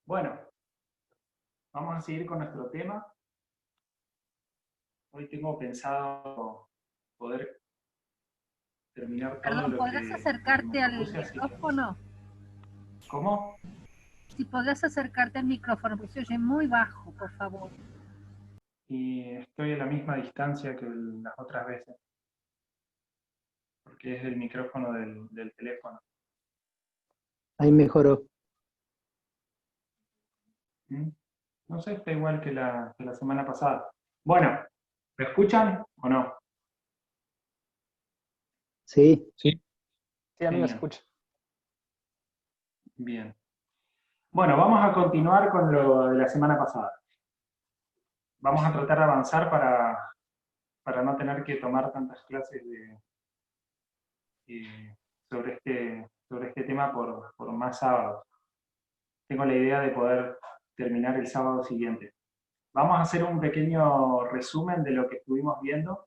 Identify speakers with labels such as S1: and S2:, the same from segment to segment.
S1: Bueno, vamos a seguir con nuestro tema. Hoy tengo pensado poder terminar todo
S2: Perdón,
S1: lo
S2: ¿podrás
S1: que me
S2: acercarte al
S1: propuse, así que...
S2: micrófono?
S1: ¿Cómo?
S2: Si podrás acercarte al micrófono, porque se oye muy bajo, por favor.
S1: Y estoy a la misma distancia que las otras veces, porque es el micrófono del teléfono.
S3: Ahí mejoró.
S1: ¿Mm? No sé, está igual que la semana pasada. Bueno, ¿me escuchan o no?
S3: Sí.
S4: Sí, a mí me
S1: Genial.
S4: escucha.
S1: Bien. Bueno, vamos a continuar con lo de la semana pasada. Vamos a tratar de avanzar para no tener que tomar tantas clases sobre este tema por más sábados. Tengo la idea de poder terminar el sábado siguiente. Vamos a hacer un pequeño resumen de lo que estuvimos viendo,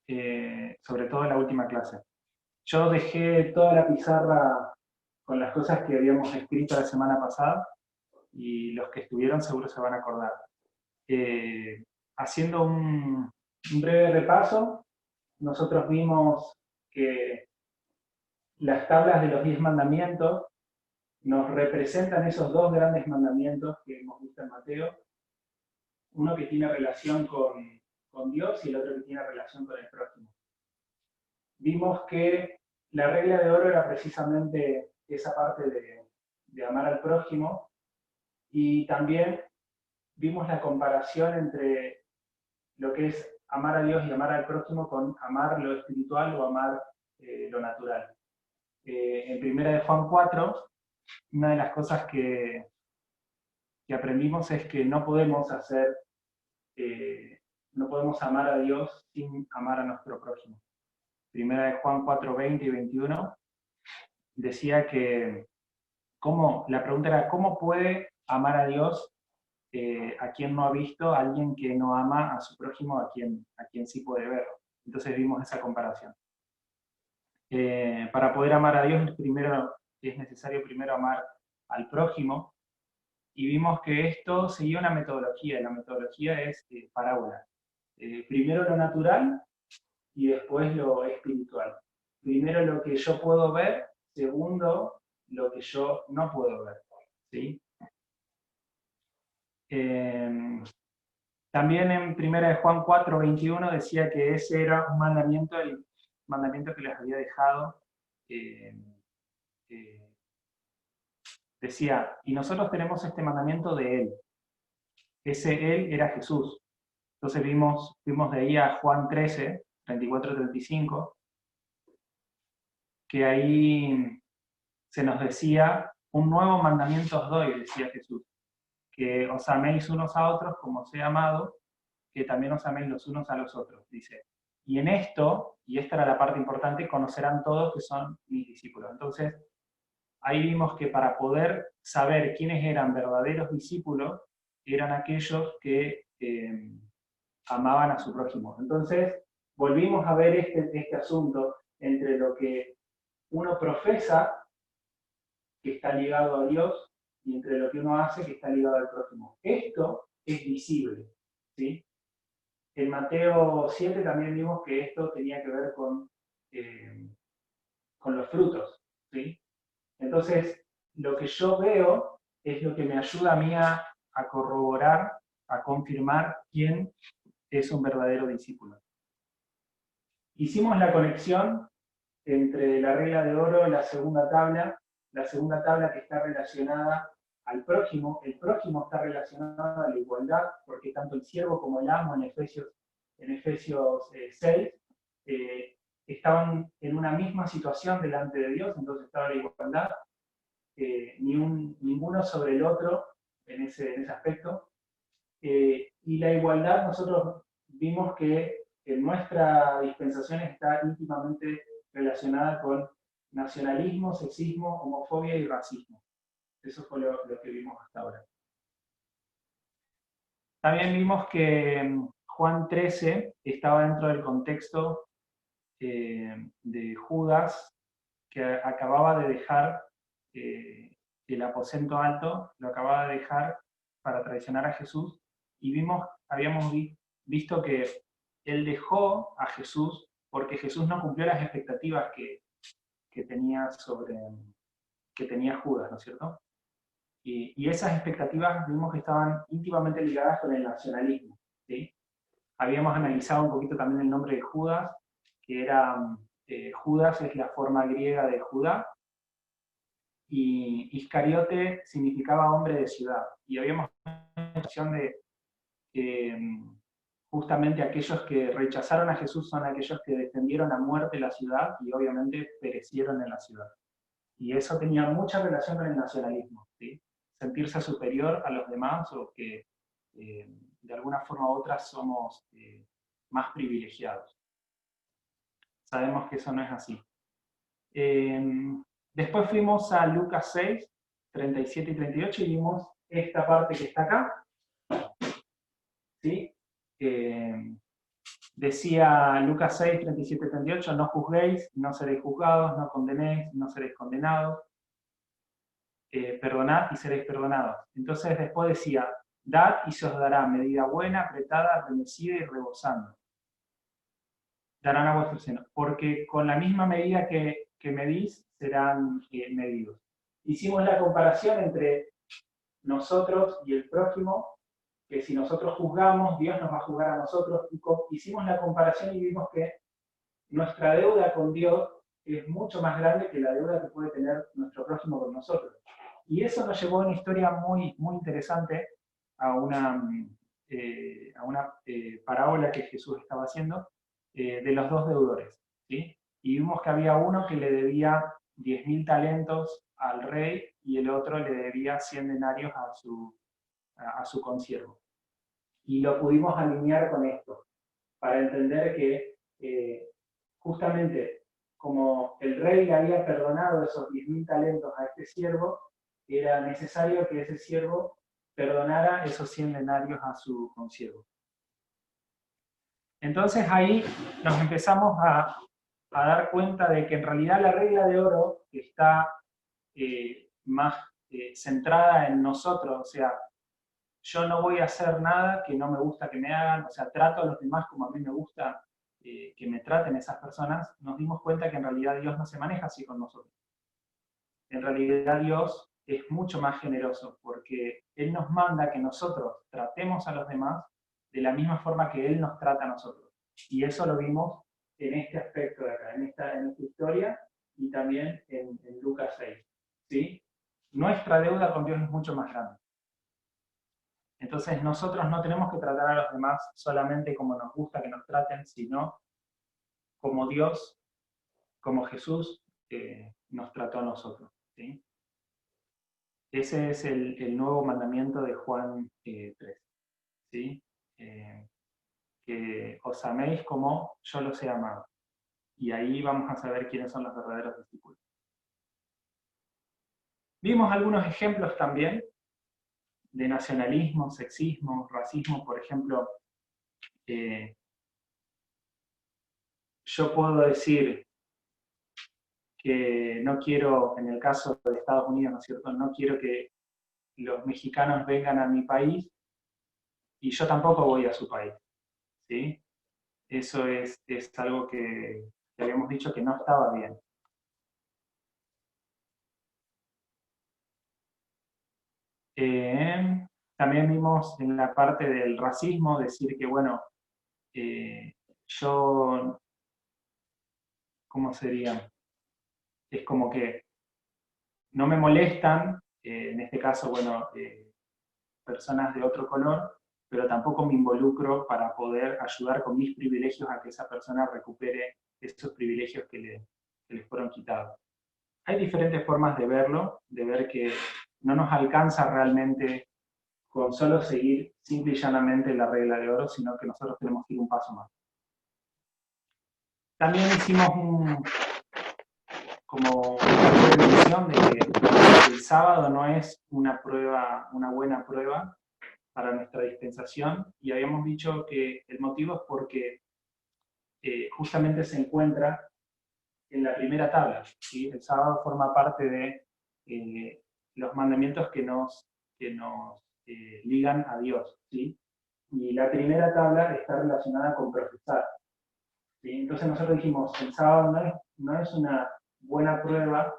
S1: sobre todo en la última clase. Yo dejé toda la pizarra con las cosas que habíamos escrito la semana pasada, y los que estuvieron seguro se van a acordar. Haciendo un breve repaso, nosotros vimos que las tablas de los 10 mandamientos nos representan esos dos grandes mandamientos que hemos visto en Mateo, uno que tiene relación con Dios y el otro que tiene relación con el prójimo. Vimos que la regla de oro era precisamente esa parte de amar al prójimo, y también vimos la comparación entre lo que es amar a Dios y amar al prójimo con amar lo espiritual o amar lo natural. En primera de Juan 4, una de las cosas que aprendimos es que no podemos no podemos amar a Dios sin amar a nuestro prójimo. Primera de Juan 4, 20 y 21 decía que la pregunta era, ¿cómo puede amar a Dios a quien no ha visto, a alguien que no ama a su prójimo, a quien sí puede ver? Entonces vimos esa comparación. Para poder amar a Dios, primero es necesario primero amar al prójimo, y vimos que esto seguía una metodología, y la metodología es parábola. Primero lo natural y después lo espiritual. Primero lo que yo puedo ver, segundo lo que yo no puedo ver. ¿Sí? También en 1 de Juan 4, 21 decía que ese era un mandamiento, el mandamiento que les había dejado. Decía, y nosotros tenemos este mandamiento de Él. Ese Él era Jesús. Entonces vimos de ahí a Juan 13, 34, 35, que ahí se nos decía, un nuevo mandamiento os doy, decía Jesús, que os améis unos a otros como os he amado, que también os améis los unos a los otros, dice. Y en esto, y esta era la parte importante, conocerán todos que son mis discípulos. Entonces, ahí vimos que para poder saber quiénes eran verdaderos discípulos, eran aquellos que amaban a su prójimo. Entonces, volvimos a ver este asunto entre lo que uno profesa, que está ligado a Dios, y entre lo que uno hace, que está ligado al prójimo. Esto es visible, ¿sí? En Mateo 7 también vimos que esto tenía que ver con los frutos, ¿sí? Entonces, lo que yo veo es lo que me ayuda a mí a corroborar, a confirmar quién es un verdadero discípulo. Hicimos la conexión entre la regla de oro y la segunda tabla que está relacionada al prójimo. El prójimo está relacionado a la igualdad, porque tanto el siervo como el amo en Efesios 6 estaban en una misma situación delante de Dios, entonces estaba la igualdad, ninguno sobre el otro en ese aspecto. Y la igualdad, nosotros vimos que en nuestra dispensación está íntimamente relacionada con nacionalismo, sexismo, homofobia y racismo. Eso fue lo que vimos hasta ahora. También vimos que Juan 13 estaba dentro del contexto de Judas, que acababa de dejar el aposento alto lo acababa de dejar para traicionar a Jesús, y habíamos visto que él dejó a Jesús porque Jesús no cumplió las expectativas que tenía Judas, ¿no es cierto? Y esas expectativas vimos que estaban íntimamente ligadas con el nacionalismo, ¿sí? Habíamos analizado un poquito también el nombre de Judas, que era, Judas es la forma griega de Judá, y Iscariote significaba hombre de ciudad. Y habíamos una noción de que justamente aquellos que rechazaron a Jesús son aquellos que defendieron a muerte la ciudad y obviamente perecieron en la ciudad. Y eso tenía mucha relación con el nacionalismo, ¿sí? Sentirse superior a los demás, o que de alguna forma u otra somos más privilegiados. Sabemos que eso no es así. Después fuimos a Lucas 6, 37 y 38 y vimos esta parte que está acá. ¿Sí? Decía Lucas 6, 37 y 38, no juzguéis, no seréis juzgados, no condenéis, no seréis condenados, perdonad y seréis perdonados. Entonces después decía, dad y se os dará medida buena, apretada, remecida y rebosando. Darán a vuestro seno, porque con la misma medida que medís, serán medidos. Hicimos la comparación entre nosotros y el prójimo, que si nosotros juzgamos, Dios nos va a juzgar a nosotros. Hicimos la comparación y vimos que nuestra deuda con Dios es mucho más grande que la deuda que puede tener nuestro prójimo con nosotros. Y eso nos llevó a una historia muy, muy interesante, a una parábola que Jesús estaba haciendo, de los dos deudores, ¿sí? Y vimos que había uno que le debía 10.000 talentos al rey y el otro le debía 100 denarios a su consiervo. Y lo pudimos alinear con esto, para entender que justamente como el rey le había perdonado esos 10.000 talentos a este siervo, era necesario que ese siervo perdonara esos 100 denarios a su consiervo. Entonces ahí nos empezamos a dar cuenta de que en realidad la regla de oro está más centrada en nosotros, o sea, yo no voy a hacer nada que no me gusta que me hagan, o sea, trato a los demás como a mí me gusta que me traten esas personas. Nos dimos cuenta que en realidad Dios no se maneja así con nosotros. En realidad Dios es mucho más generoso, porque Él nos manda que nosotros tratemos a los demás de la misma forma que Él nos trata a nosotros. Y eso lo vimos en este aspecto de acá, en esta historia, y también en Lucas 6. ¿Sí? Nuestra deuda con Dios es mucho más grande. Entonces nosotros no tenemos que tratar a los demás solamente como nos gusta que nos traten, sino como Dios, como Jesús nos trató a nosotros. ¿Sí? Ese es el nuevo mandamiento de Juan 3. ¿Sí? Que os améis como yo los he amado. Y ahí vamos a saber quiénes son los verdaderos discípulos. Vimos algunos ejemplos también de nacionalismo, sexismo, racismo. Por ejemplo, yo puedo decir que no quiero, en el caso de Estados Unidos, ¿no es cierto?, no quiero que los mexicanos vengan a mi país, y yo tampoco voy a su país, ¿sí? Eso es algo que habíamos dicho que no estaba bien. También vimos en la parte del racismo decir que, bueno, yo, ¿cómo sería? Es como que no me molestan, en este caso, bueno, personas de otro color, pero tampoco me involucro para poder ayudar con mis privilegios a que esa persona recupere esos privilegios que les fueron quitados. Hay diferentes formas de verlo, de ver que no nos alcanza realmente con solo seguir simple y llanamente la regla de oro, sino que nosotros tenemos que ir un paso más. También hicimos como una revisión de que el sábado no es una buena prueba para nuestra dispensación, y habíamos dicho que el motivo es porque justamente se encuentra en la primera tabla, ¿sí? El sábado forma parte de los mandamientos que nos ligan a Dios, ¿sí? Y la primera tabla está relacionada con profesar, ¿sí? Entonces nosotros dijimos, el sábado no es una buena prueba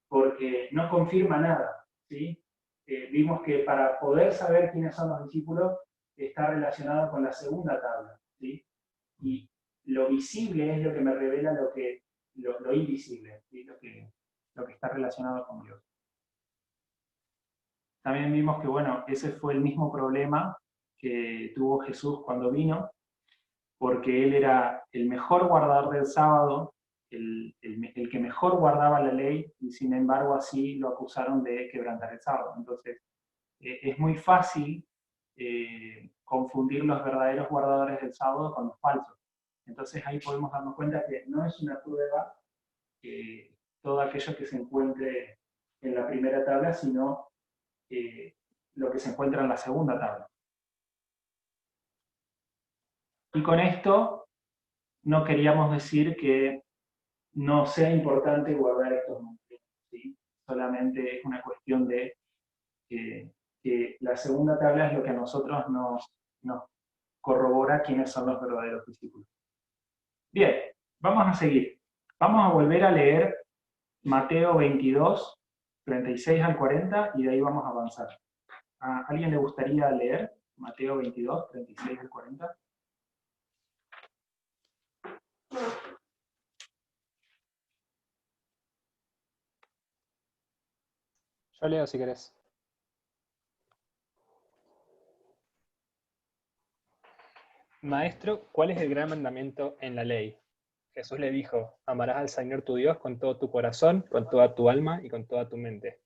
S1: porque no confirma nada, ¿sí? Vimos que para poder saber quiénes son los discípulos está relacionado con la segunda tabla, ¿sí? Y lo visible es lo que me revela lo invisible, ¿sí? Lo que está relacionado con Dios. También vimos que, bueno, ese fue el mismo problema que tuvo Jesús cuando vino, porque él era el mejor guardador del sábado, el que mejor guardaba la ley, y sin embargo así lo acusaron de quebrantar el sábado. Entonces, es muy fácil confundir los verdaderos guardadores del sábado con los falsos. Entonces ahí podemos darnos cuenta que no es una prueba todo aquello que se encuentre en la primera tabla, sino lo que se encuentra en la segunda tabla. Y con esto no queríamos decir que no sea importante guardar estos mandamientos, ¿sí? Solamente es una cuestión de que la segunda tabla es lo que a nosotros nos corrobora quiénes son los verdaderos discípulos. Bien, vamos a seguir. Vamos a volver a leer Mateo 22, 36 al 40, y de ahí vamos a avanzar. ¿A alguien le gustaría leer Mateo 22, 36 al 40?
S4: Yo leo si querés. Maestro, ¿cuál es el gran mandamiento en la ley? Jesús le dijo, amarás al Señor tu Dios con todo tu corazón, con toda tu alma y con toda tu mente.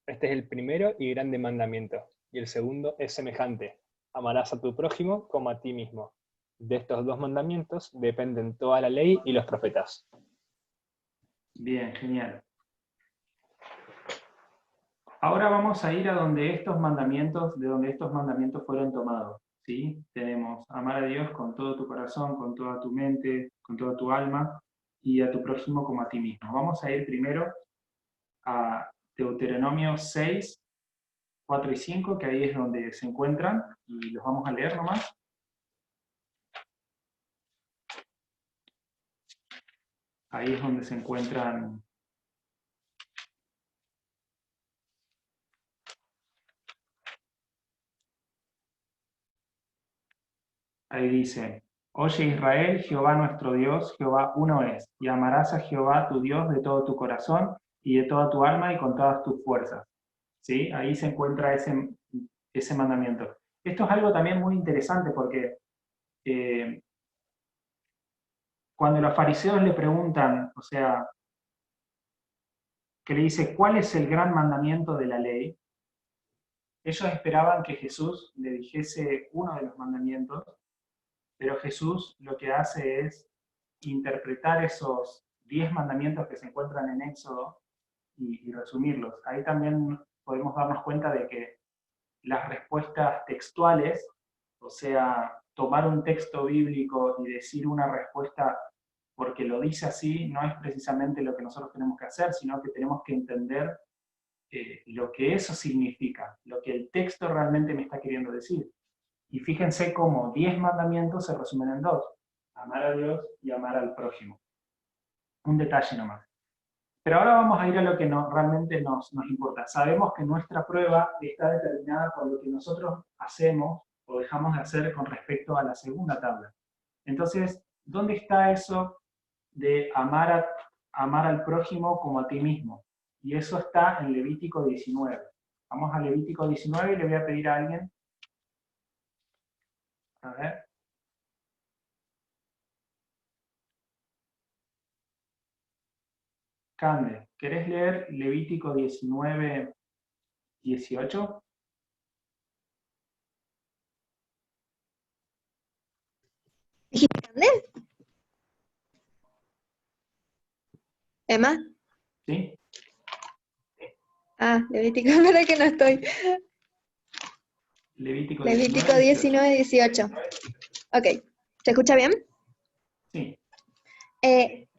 S4: Este es el primero y grande mandamiento. Y el segundo es semejante. Amarás a tu prójimo como a ti mismo. De estos dos mandamientos dependen toda la ley y los profetas.
S1: Bien, genial. Ahora vamos a ir a de donde estos mandamientos fueron tomados, ¿sí? Tenemos amar a Dios con todo tu corazón, con toda tu mente, con toda tu alma, y a tu prójimo como a ti mismo. Vamos a ir primero a Deuteronomio 6, 4 y 5, que ahí es donde se encuentran, y los vamos a leer nomás. Ahí es donde se encuentran. Ahí dice, oye Israel, Jehová nuestro Dios, Jehová uno es, y amarás a Jehová tu Dios de todo tu corazón, y de toda tu alma, y con todas tus fuerzas. ¿Sí? Ahí se encuentra ese mandamiento. Esto es algo también muy interesante porque cuando los fariseos le preguntan, o sea, que le dice, ¿cuál es el gran mandamiento de la ley? Ellos esperaban que Jesús le dijese uno de los mandamientos, pero Jesús lo que hace es interpretar esos 10 mandamientos que se encuentran en Éxodo y resumirlos. Ahí también podemos darnos cuenta de que las respuestas textuales, o sea, tomar un texto bíblico y decir una respuesta porque lo dice así, no es precisamente lo que nosotros tenemos que hacer, sino que tenemos que entender lo que eso significa, lo que el texto realmente me está queriendo decir. Y fíjense cómo 10 mandamientos se resumen en 2, amar a Dios y amar al prójimo. Un detalle nomás. Pero ahora vamos a ir a lo que realmente nos importa. Sabemos que nuestra prueba está determinada por lo que nosotros hacemos o dejamos de hacer con respecto a la segunda tabla. Entonces, ¿dónde está eso de amar al prójimo como a ti mismo? Y eso está en Levítico 19. Vamos a Levítico 19 y le voy a pedir a alguien. A ver. Cande, ¿querés leer Levítico 19, 18?
S5: ¿Dijiste Cande? ¿Emma?
S1: ¿Sí?
S5: Levítico, para que no estoy.
S1: Levítico
S5: 19, 18. Ok, ¿se escucha bien?
S1: Sí.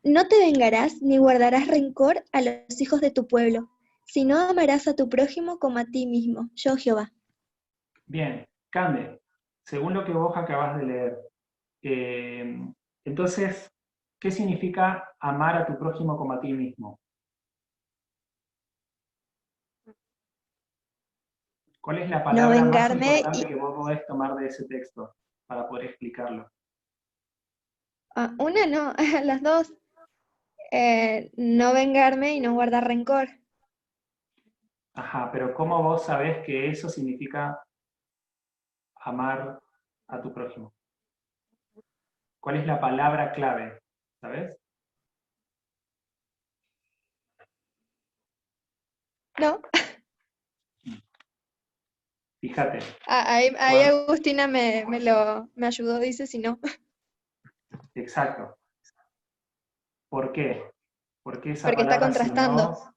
S5: No te vengarás ni guardarás rencor a los hijos de tu pueblo, Si no amarás a tu prójimo como a ti mismo, yo Jehová.
S1: Bien, Cande, según lo que vos acabas de leer, entonces, ¿qué significa amar a tu prójimo como a ti mismo? ¿Cuál es la
S5: No
S1: palabra más
S5: vengarme
S1: importante que vos podés tomar de ese texto para poder explicarlo?
S5: una no, las dos. No vengarme y no guardar rencor.
S1: Ajá, pero ¿cómo vos sabés que eso significa amar a tu prójimo? ¿Cuál es la palabra clave? ¿Sabes?
S5: No,
S1: Fíjate.
S5: ahí
S1: Cuando-
S5: Agustina me ayudó, dice si no.
S1: Exacto. ¿Por qué? Porque esa
S5: Porque está
S1: palabra si
S5: contrastando.
S1: no...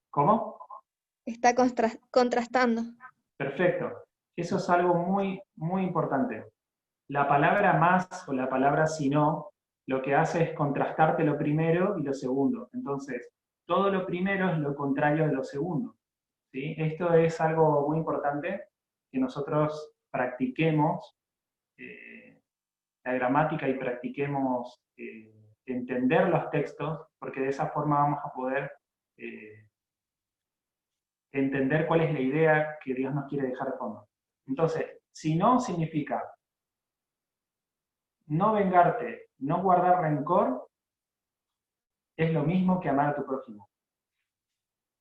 S1: ¿Cómo?
S5: Está contrastando.
S1: Perfecto. Eso es algo muy, muy importante. La palabra más o la palabra si no, lo que hace es contrastarte lo primero y lo segundo. Entonces, todo lo primero es lo contrario de lo segundo. ¿Sí? Esto es algo muy importante que nosotros practiquemos la gramática y practiquemos entender los textos, porque de esa forma vamos a poder entender cuál es la idea que Dios nos quiere dejar de fondo. Entonces, si no significa no vengarte, no guardar rencor, es lo mismo que amar a tu prójimo.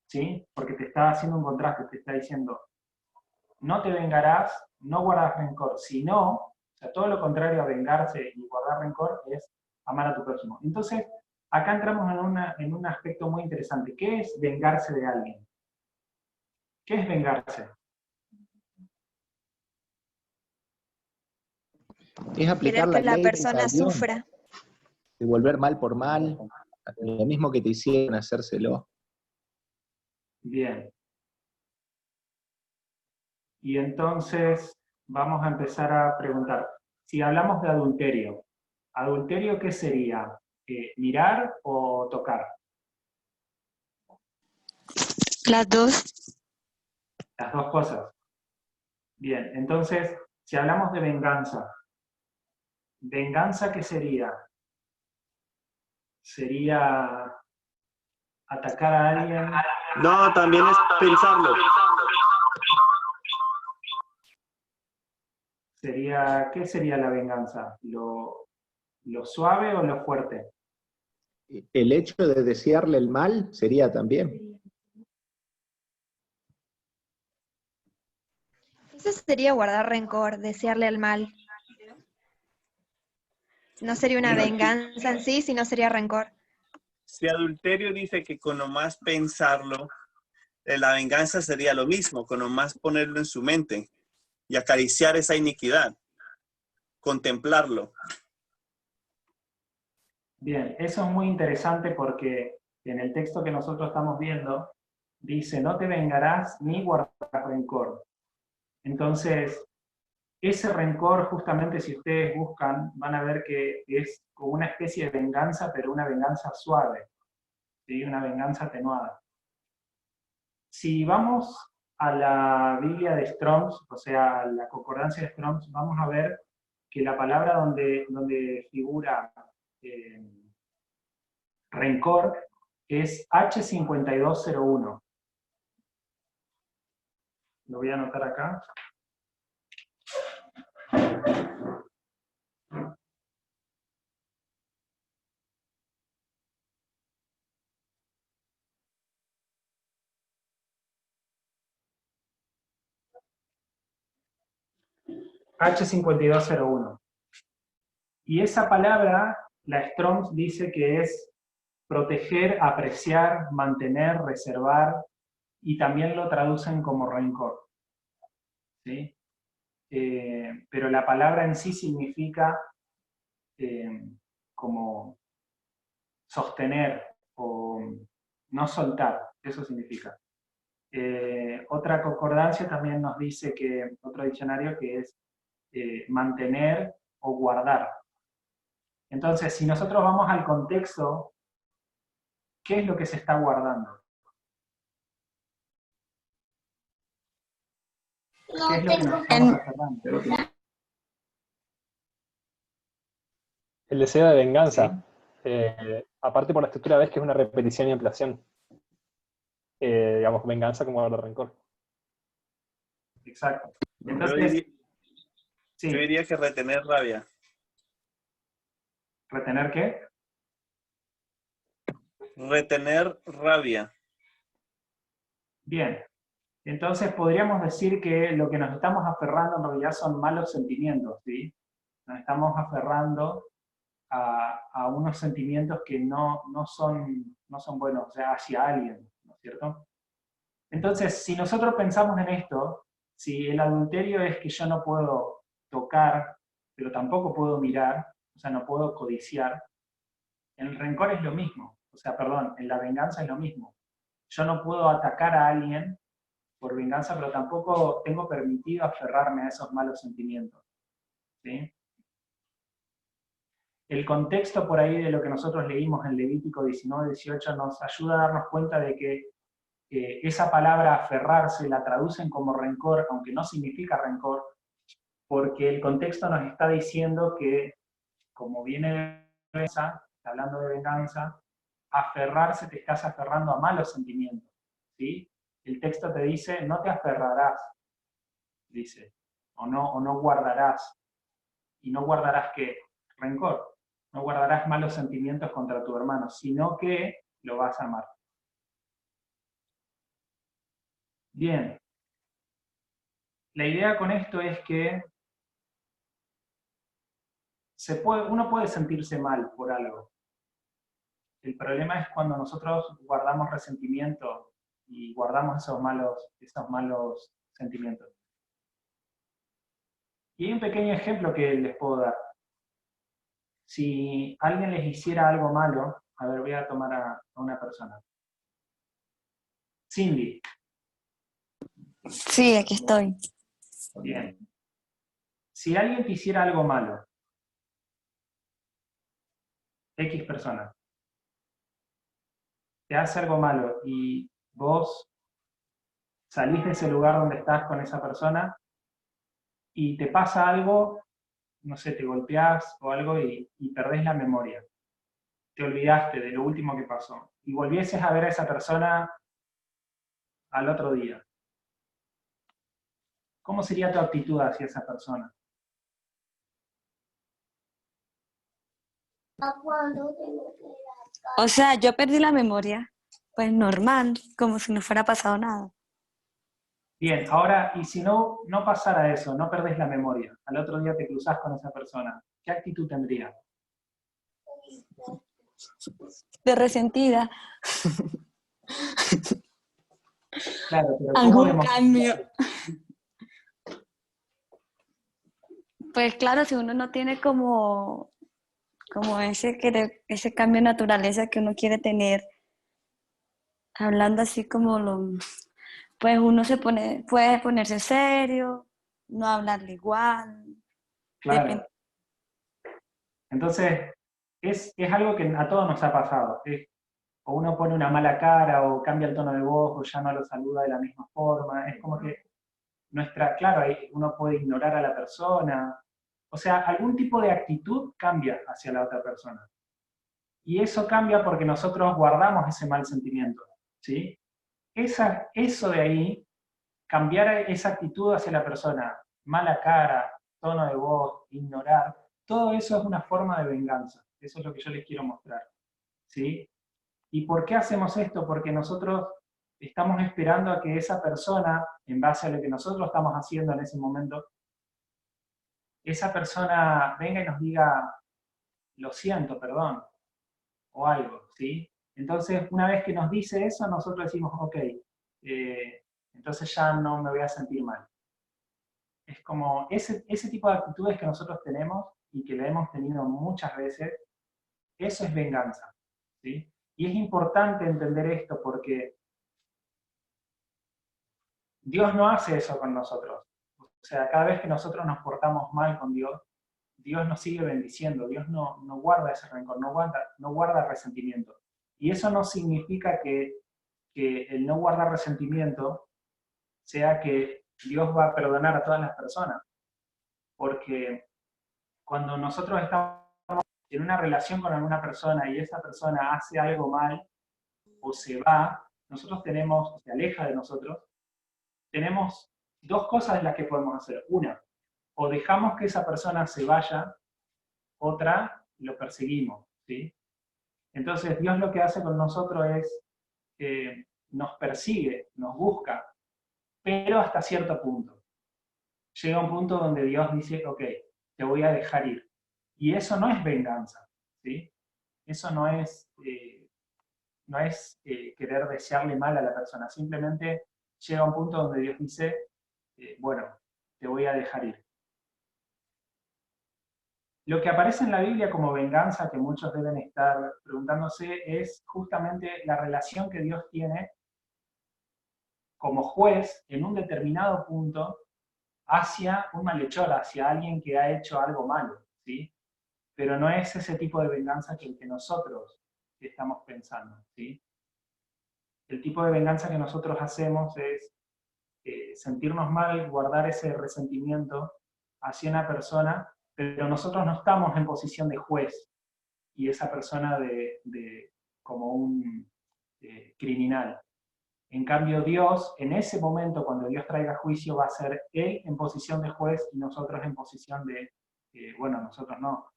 S1: ¿Sí? Porque te está haciendo un contraste, te está diciendo, no te vengarás, no guardas rencor, sino, o sea, todo lo contrario a vengarse y guardar rencor es amar a tu prójimo. Entonces, acá entramos en un aspecto muy interesante. ¿Qué es vengarse de alguien? ¿Qué es vengarse?
S6: Es aplicar
S5: Querer
S6: la
S5: que la
S6: ley del
S5: persona
S6: talión,
S5: sufra.
S6: devolver mal por mal, lo mismo que te hicieron, hacérselo.
S1: Bien. Y entonces vamos a empezar a preguntar, si hablamos de adulterio, ¿adulterio qué sería? ¿Mirar o tocar?
S5: Las dos.
S1: Las dos cosas. Bien, entonces, si hablamos de venganza, ¿venganza qué sería? ¿Sería atacar a alguien?
S7: No, también es pensarlo.
S1: ¿Qué sería la venganza? ¿Lo suave o lo fuerte?
S6: El hecho de desearle el mal sería también.
S5: Eso sería guardar rencor, desearle el mal. No sería una venganza en sí, sino sería rencor.
S7: Si adulterio dice que con nomás pensarlo, la venganza sería lo mismo, con nomás ponerlo en su mente y acariciar esa iniquidad, contemplarlo.
S1: Bien, eso es muy interesante porque en el texto que nosotros estamos viendo dice, no te vengarás ni guardarás rencor. Entonces, ese rencor, justamente si ustedes buscan, van a ver que es como una especie de venganza, pero una venganza suave, ¿sí? Una venganza atenuada. Si vamos a la Biblia de Strong's, o sea, a la concordancia de Strong's, vamos a ver que la palabra donde figura rencor es H5201. Lo voy a anotar acá. H5201. Y esa palabra, la Strong's dice que es proteger, apreciar, mantener, reservar, y también lo traducen como rencor. ¿Sí? Pero la palabra en sí significa como sostener o no soltar, eso significa. Otra concordancia también nos dice que, otro diccionario, que es mantener o guardar. Entonces, si nosotros vamos al contexto, ¿qué es lo que se está guardando? ¿Qué es lo que nos estamos aferrando?
S4: El deseo de venganza. Aparte por la estructura ves que es una repetición y ampliación. Digamos, venganza como el rencor.
S1: Exacto.
S7: Yo
S1: Entonces,
S7: diría,
S1: sí,
S7: yo diría que retener rabia.
S1: ¿retener qué?
S7: Retener rabia.
S1: Bien. Entonces podríamos decir que lo que nos estamos aferrando en realidad son malos sentimientos, ¿sí? Nos estamos aferrando a unos sentimientos que no son buenos, o sea, hacia alguien, ¿no es cierto? Entonces, si nosotros pensamos en esto, si el adulterio es que yo no puedo tocar, pero tampoco puedo mirar, o sea, no puedo codiciar, en el rencor es lo mismo, o sea, perdón, en la venganza es lo mismo. Yo no puedo atacar a alguien por venganza, pero tampoco tengo permitido aferrarme a esos malos sentimientos, ¿sí? El contexto por ahí de lo que nosotros leímos en Levítico 19-18 nos ayuda a darnos cuenta de que esa palabra aferrarse la traducen como rencor, aunque no significa rencor, porque el contexto nos está diciendo que, como viene de venganza, hablando de venganza, aferrarse te estás aferrando a malos sentimientos, ¿sí? El texto te dice, no te aferrarás, dice, o no guardarás. ¿Y no guardarás qué? Rencor. No guardarás malos sentimientos contra tu hermano, sino que lo vas a amar. Bien. La idea con esto es que uno puede sentirse mal por algo. El problema es cuando nosotros guardamos resentimiento y guardamos esos malos sentimientos. Y hay un pequeño ejemplo que les puedo dar. Si alguien les hiciera algo malo, a ver, voy a tomar a una persona. Cindy.
S8: Sí, aquí estoy.
S1: Bien. Si alguien te hiciera algo malo, X persona, te hace algo malo y vos salís de ese lugar donde estás con esa persona y te pasa algo, no sé, te golpeás o algo y perdés la memoria. Te olvidaste de lo último que pasó. Y volvieses a ver a esa persona al otro día. ¿Cómo sería tu actitud hacia esa persona?
S8: O sea, yo perdí la memoria, pues normal, como si no fuera pasado nada.
S1: Bien, ahora, y si no pasara eso, no perdés la memoria, al otro día te cruzás con esa persona, ¿qué actitud tendrías?
S8: De resentida.
S1: Claro, pero ¿cómo
S8: Algún cambio. Pues claro, si uno no tiene como ese cambio de naturaleza que uno quiere tener, hablando así pues uno puede ponerse serio, no hablarle igual.
S1: Claro. Entonces, es algo que a todos nos ha pasado. O uno pone una mala cara, o cambia el tono de voz, o ya no lo saluda de la misma forma. Es como que claro, uno puede ignorar a la persona. O sea, algún tipo de actitud cambia hacia la otra persona. Y eso cambia porque nosotros guardamos ese mal sentimiento, ¿sí? Eso de ahí, cambiar esa actitud hacia la persona, mala cara, tono de voz, ignorar, todo eso es una forma de venganza. Eso es lo que yo les quiero mostrar, ¿sí? ¿Y por qué hacemos esto? Porque nosotros estamos esperando a que esa persona, en base a lo que nosotros estamos haciendo en ese momento, esa persona venga y nos diga, lo siento, perdón, o algo, ¿sí? Entonces, una vez que nos dice eso, nosotros decimos, ok, entonces ya no me voy a sentir mal. Es como ese tipo de actitudes que nosotros tenemos y que la hemos tenido muchas veces, eso es venganza, ¿sí? Y es importante entender esto porque Dios no hace eso con nosotros. O sea, cada vez que nosotros nos portamos mal con Dios, Dios nos sigue bendiciendo, Dios no guarda ese rencor, no guarda resentimiento. Y eso no significa que el no guardar resentimiento sea que Dios va a perdonar a todas las personas. Porque cuando nosotros estamos en una relación con alguna persona y esa persona hace algo mal o se va, nosotros tenemos, se aleja de nosotros, tenemos dos cosas en las que podemos hacer. Una, o dejamos que esa persona se vaya, otra, lo perseguimos, ¿sí? Entonces Dios lo que hace con nosotros es nos persigue, nos busca, pero hasta cierto punto. Llega un punto donde Dios dice, ok, te voy a dejar ir. Y eso no es venganza, ¿sí? Eso no es querer desearle mal a la persona, simplemente llega un punto donde Dios dice, bueno, te voy a dejar ir. Lo que aparece en la Biblia como venganza, que muchos deben estar preguntándose, es justamente la relación que Dios tiene como juez en un determinado punto hacia un malhechor, hacia alguien que ha hecho algo malo, ¿sí? Pero no es ese tipo de venganza que el que nosotros estamos pensando, ¿sí? El tipo de venganza que nosotros hacemos es sentirnos mal, guardar ese resentimiento hacia una persona, pero nosotros no estamos en posición de juez y esa persona como un criminal. En cambio, Dios, en ese momento, cuando Dios traiga juicio, va a ser Él en posición de juez y nosotros en posición de, bueno, nosotros no,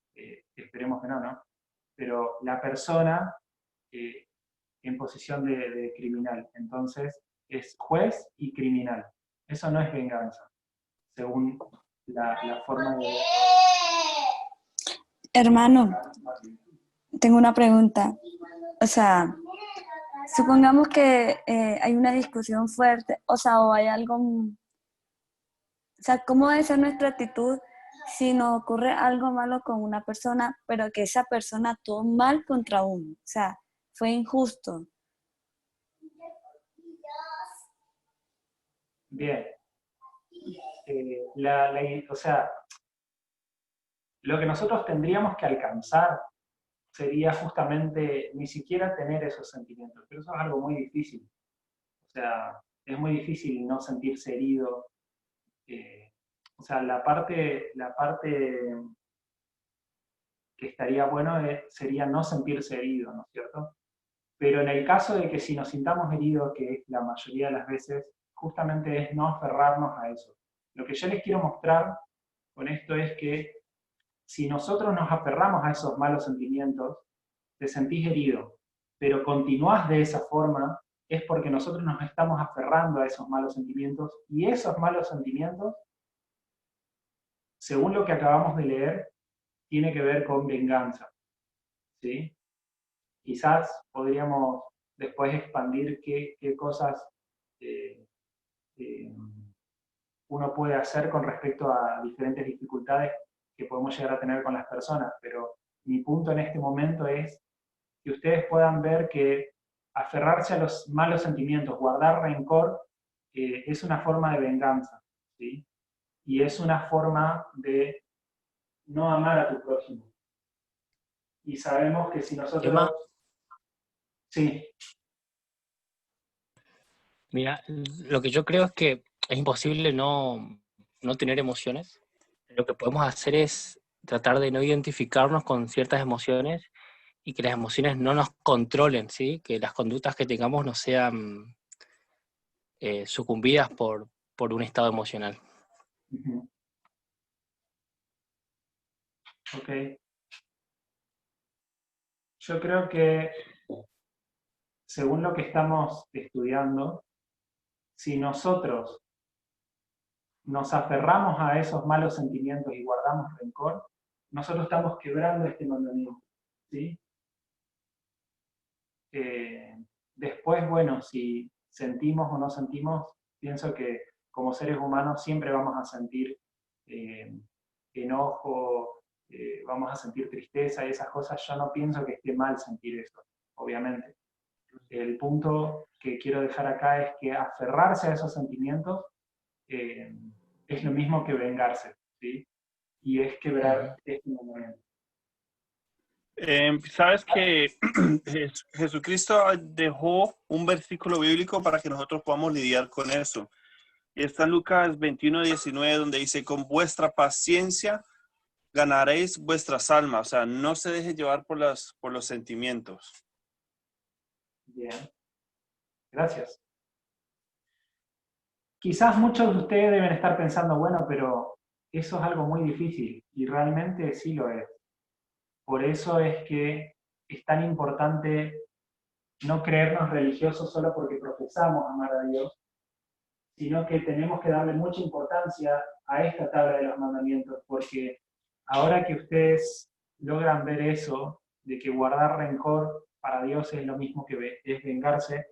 S1: esperemos que no, ¿no? Pero la persona en posición de criminal. Entonces, es juez y criminal. Eso no es venganza, según la forma de...
S8: Hermano, tengo una pregunta. O sea, supongamos que hay una discusión fuerte, o hay algo... O sea, ¿cómo debe ser nuestra actitud si nos ocurre algo malo con una persona, pero que esa persona actuó mal contra uno? O sea, fue injusto.
S1: Bien. O sea, lo que nosotros tendríamos que alcanzar sería justamente ni siquiera tener esos sentimientos, pero eso es algo muy difícil. O sea, es muy difícil no sentirse herido. O sea, la parte que estaría bueno sería no sentirse herido, ¿no es cierto? Pero en el caso de que si nos sintamos heridos, que es la mayoría de las veces, justamente es no aferrarnos a eso. Lo que yo les quiero mostrar con esto es que si nosotros nos aferramos a esos malos sentimientos, te sentís herido, pero continuás de esa forma, es porque nosotros nos estamos aferrando a esos malos sentimientos, y esos malos sentimientos, según lo que acabamos de leer, tiene que ver con venganza, ¿sí? Quizás podríamos después expandir qué cosas uno puede hacer con respecto a diferentes dificultades que podemos llegar a tener con las personas, pero mi punto en este momento es que ustedes puedan ver que aferrarse a los malos sentimientos, guardar rencor, es una forma de venganza, ¿sí? Y es una forma de no amar a tu prójimo. Y sabemos que si nosotros...
S9: Emma,
S1: Sí.
S9: mira, lo que yo creo es que es imposible no tener emociones. Lo que podemos hacer es tratar de no identificarnos con ciertas emociones y que las emociones no nos controlen, ¿sí? Que las conductas que tengamos no sean sucumbidas por un estado emocional.
S1: Uh-huh. Ok. Yo creo que, según lo que estamos estudiando, si nosotros nos aferramos a esos malos sentimientos y guardamos rencor, nosotros estamos quebrando este mandamiento, ¿sí? Después, bueno, si sentimos o no sentimos, pienso que como seres humanos siempre vamos a sentir enojo, vamos a sentir tristeza y esas cosas. Yo no pienso que esté mal sentir eso, obviamente. El punto que quiero dejar acá es que aferrarse a esos sentimientos es lo mismo que vengarse, ¿sí? Y es quebrar este momento.
S7: Sabes que Jesucristo dejó un versículo bíblico para que nosotros podamos lidiar con eso. Y está en Lucas 21:19, donde dice, con vuestra paciencia ganaréis vuestras almas. O sea, no se deje llevar por los sentimientos.
S1: Bien. Gracias. Quizás muchos de ustedes deben estar pensando, bueno, pero eso es algo muy difícil, y realmente sí lo es. Por eso es que es tan importante no creernos religiosos solo porque profesamos amar a Dios, sino que tenemos que darle mucha importancia a esta tabla de los mandamientos, porque ahora que ustedes logran ver eso, de que guardar rencor para Dios es lo mismo que es vengarse,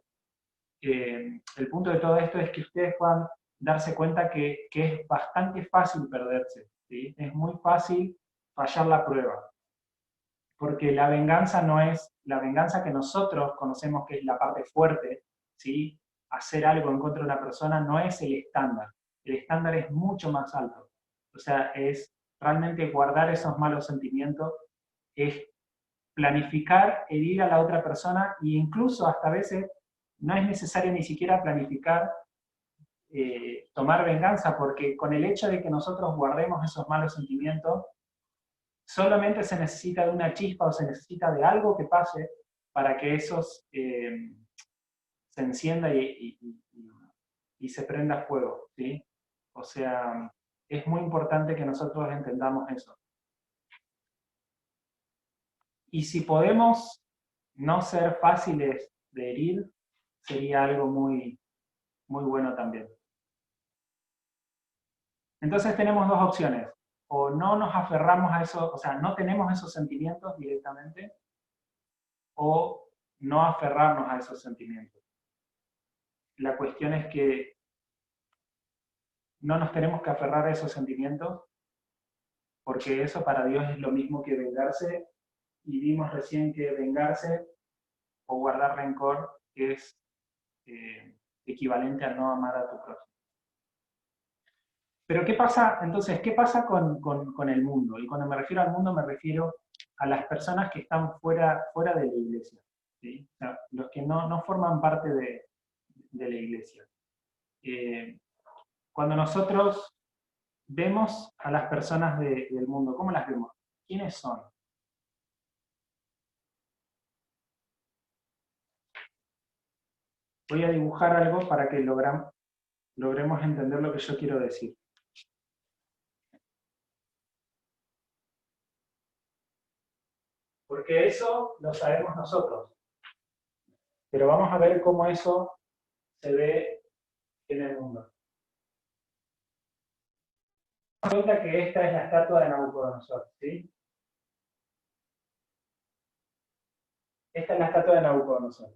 S1: el punto de todo esto es que ustedes puedan darse cuenta que es bastante fácil perderse, ¿sí? Es muy fácil fallar la prueba, porque la venganza no es la venganza que nosotros conocemos, que es la parte fuerte, ¿sí? Hacer algo en contra de una persona no es el estándar es mucho más alto, o sea, es realmente guardar esos malos sentimientos, es planificar herir a la otra persona, e incluso hasta a veces no es necesario ni siquiera planificar tomar venganza, porque con el hecho de que nosotros guardemos esos malos sentimientos, solamente se necesita de una chispa o se necesita de algo que pase para que esos se encienda y se prenda fuego, ¿sí? O sea, es muy importante que nosotros entendamos eso. Y si podemos no ser fáciles de herir, sería algo muy, muy bueno también. Entonces tenemos dos opciones. O no nos aferramos a eso, o sea, no tenemos esos sentimientos directamente, o no aferrarnos a esos sentimientos. La cuestión es que no nos tenemos que aferrar a esos sentimientos, porque eso para Dios es lo mismo que vengarse, y vimos recién que vengarse o guardar rencor es equivalente a no amar a tu prójimo. Pero ¿qué pasa, entonces, qué pasa con el mundo? Y cuando me refiero al mundo me refiero a las personas que están fuera de la iglesia, ¿sí? O sea, los que no forman parte de la iglesia. Cuando nosotros vemos a las personas del mundo, ¿cómo las vemos? ¿Quiénes son? Voy a dibujar algo para que logremos entender lo que yo quiero decir. Porque eso lo sabemos nosotros. Pero vamos a ver cómo eso se ve en el mundo. Nos cuenta que esta es la estatua de Nabucodonosor, ¿sí? Esta es la estatua de Nabucodonosor.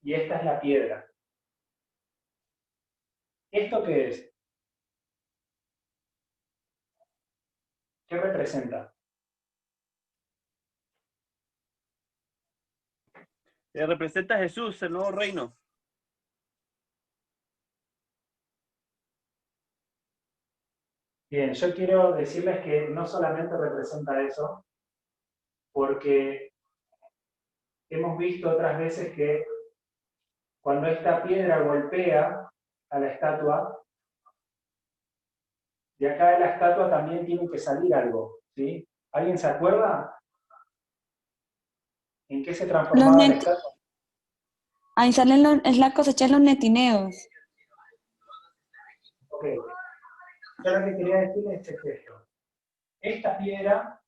S1: Y esta es la piedra. ¿Esto qué es? ¿Qué representa?
S7: Representa a Jesús, el nuevo reino.
S1: Bien, yo quiero decirles que no solamente representa eso, porque hemos visto otras veces que cuando esta piedra golpea a la estatua, de acá de la estatua también tiene que salir algo, ¿sí? ¿Alguien se acuerda? ¿En qué se transformaba la estatua?
S8: Ahí salen es la cosecha de los netineos.
S1: Ok. Yo lo que quería decirles es esto. Esta piedra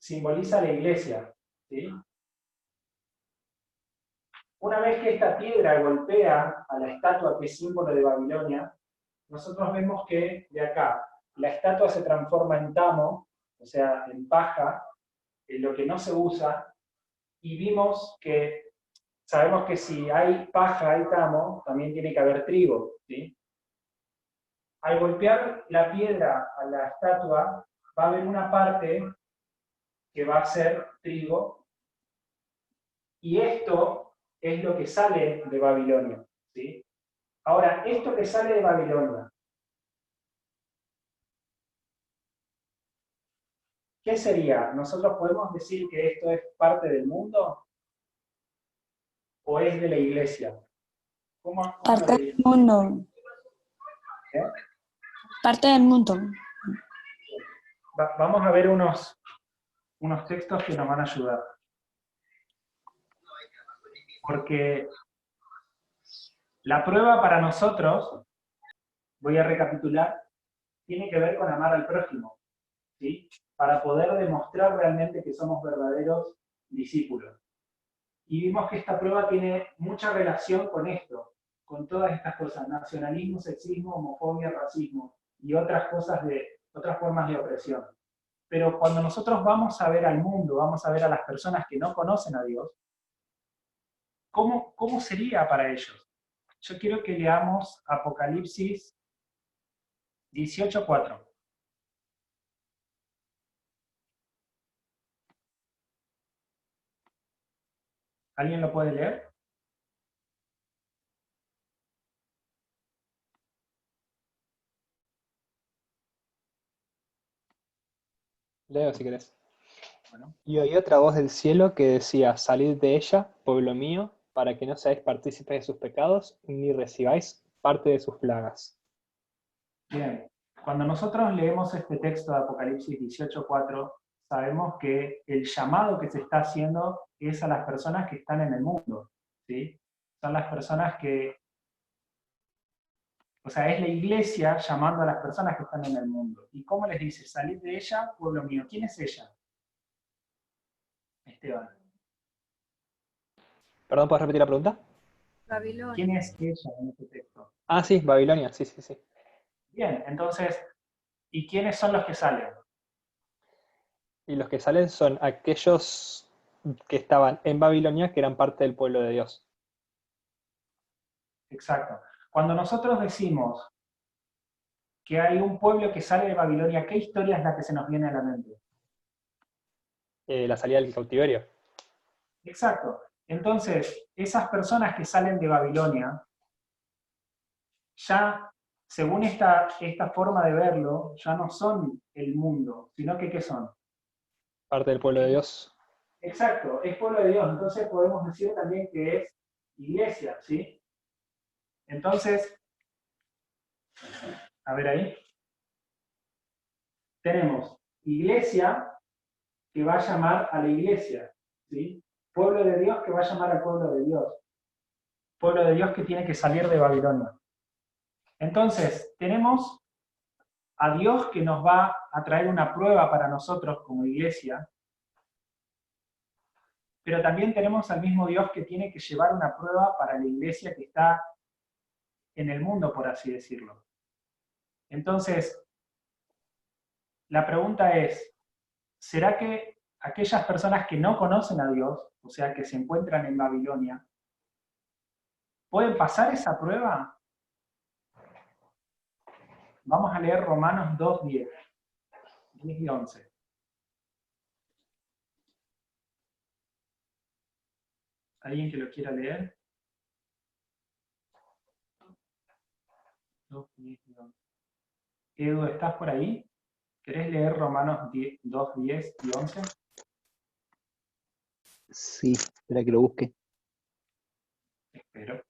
S1: simboliza la iglesia, ¿sí? Una vez que esta piedra golpea a la estatua que es símbolo de Babilonia, nosotros vemos que de acá la estatua se transforma en tamo, o sea, en paja, en lo que no se usa, y sabemos que si hay paja, hay tamo, también tiene que haber trigo, ¿sí? Al golpear la piedra a la estatua, va a haber una parte que va a ser trigo, y esto es lo que sale de Babilonia, ¿sí? Ahora, esto que sale de Babilonia, ¿qué sería? ¿Nosotros podemos decir que esto es parte del mundo? ¿O es de la iglesia? ¿Cómo
S8: Parte
S1: lo
S8: del
S1: verían?
S8: mundo.
S1: ¿Eh?
S8: Parte del mundo.
S1: Vamos a ver unos textos que nos van a ayudar. Porque la prueba para nosotros, voy a recapitular, tiene que ver con amar al prójimo, ¿sí? Para poder demostrar realmente que somos verdaderos discípulos. Y vimos que esta prueba tiene mucha relación con esto, con todas estas cosas, nacionalismo, sexismo, homofobia, racismo y otras formas de opresión. Pero cuando nosotros vamos a ver al mundo, vamos a ver a las personas que no conocen a Dios, ¿cómo sería para ellos? Yo quiero que leamos Apocalipsis 18:4. ¿Alguien lo puede leer?
S4: Leo si querés.
S1: Bueno,
S4: Y oí otra voz del cielo que decía, salid de ella, pueblo mío, para que no seáis partícipes de sus pecados, ni recibáis parte de sus plagas.
S1: bien. Cuando nosotros leemos este texto de Apocalipsis 18:4, sabemos que el llamado que se está haciendo es a las personas que están en el mundo, ¿sí? Son las personas que, o sea, es la iglesia llamando a las personas que están en el mundo. ¿Y cómo les dice? Salid de ella, pueblo mío. ¿Quién es ella? Esteban.
S4: Perdón, ¿puedes repetir la pregunta?
S2: Babilonia.
S1: ¿Quién es ella en este texto?
S4: Ah, sí, Babilonia, sí.
S1: Bien, entonces, ¿y quiénes son los que salen?
S4: Y los que salen son aquellos que estaban en Babilonia, que eran parte del pueblo de Dios.
S1: Exacto. Cuando nosotros decimos que hay un pueblo que sale de Babilonia, ¿qué historia es la que se nos viene a la mente?
S4: La salida del cautiverio.
S1: Exacto. Entonces, esas personas que salen de Babilonia, ya, según esta forma de verlo, ya no son el mundo, sino que ¿qué son?
S4: Parte del pueblo de Dios.
S1: Exacto, es pueblo de Dios. Entonces podemos decir también que es iglesia, ¿sí? Entonces, a ver ahí. Tenemos iglesia que va a llamar a la iglesia, ¿sí? Pueblo de Dios que va a llamar al pueblo de Dios. Pueblo de Dios que tiene que salir de Babilonia. Entonces, tenemos a Dios que nos va a traer una prueba para nosotros como iglesia, pero también tenemos al mismo Dios que tiene que llevar una prueba para la iglesia que está en el mundo, por así decirlo. Entonces, la pregunta es, ¿será que aquellas personas que no conocen a Dios, o sea, que se encuentran en Babilonia, pueden pasar esa prueba? Vamos a leer Romanos 2:10, 10 y 11. ¿Alguien que lo quiera leer? 2, 10 y 11. Edu, ¿estás por ahí? ¿Querés leer Romanos 2, 10 y 11?
S3: Sí, espera que lo busque.
S1: Espero.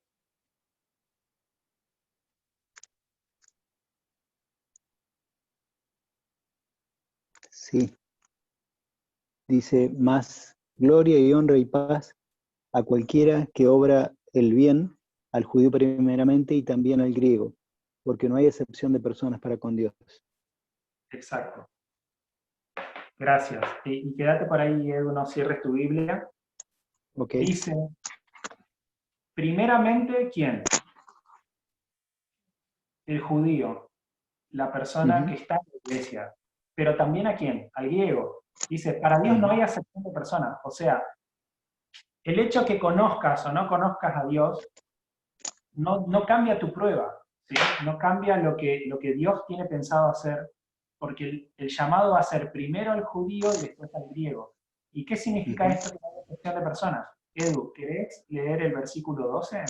S3: Sí. Dice, más gloria y honra y paz a cualquiera que obra el bien, al judío primeramente y también al griego, porque no hay excepción de personas para con Dios.
S1: Exacto. Gracias. Y quédate por ahí, Edu, no cierres tu Biblia.
S3: Ok.
S1: Dice, primeramente, ¿quién? El judío, la persona que está en la iglesia. Pero también ¿a quién? Al griego. Dice, para Dios no hay acepción de personas. O sea, el hecho que conozcas o no conozcas a Dios no cambia tu prueba, ¿sí? No cambia lo que Dios tiene pensado hacer, porque el llamado va a ser primero al judío y después al griego. ¿Y qué significa esto que no hay acepción de personas? Edu, ¿querés leer el versículo 12?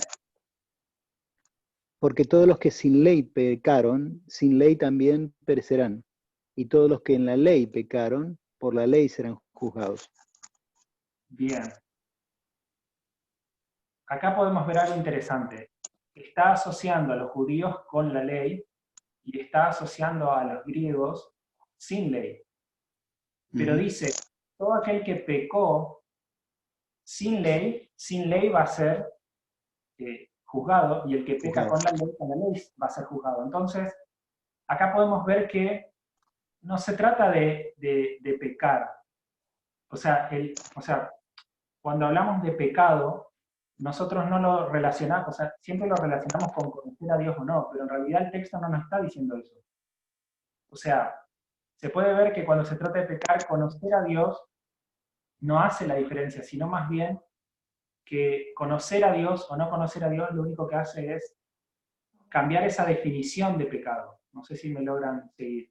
S3: Porque todos los que sin ley pecaron, sin ley también perecerán. Y todos los que en la ley pecaron, por la ley serán juzgados.
S1: Bien. Acá podemos ver algo interesante. está asociando a los judíos con la ley y está asociando a los griegos sin ley. Pero dice, todo aquel que pecó sin ley va a ser juzgado, y el que peca con la ley va a ser juzgado. Entonces, acá podemos ver que no se trata de pecar. O sea, cuando hablamos de pecado, nosotros no lo relacionamos, o sea, siempre lo relacionamos con conocer a Dios o no, pero en realidad el texto no nos está diciendo eso. O sea, se puede ver que cuando se trata de pecar, conocer a Dios no hace la diferencia, sino más bien que conocer a Dios o no conocer a Dios lo único que hace es cambiar esa definición de pecado. No sé si me logran seguir.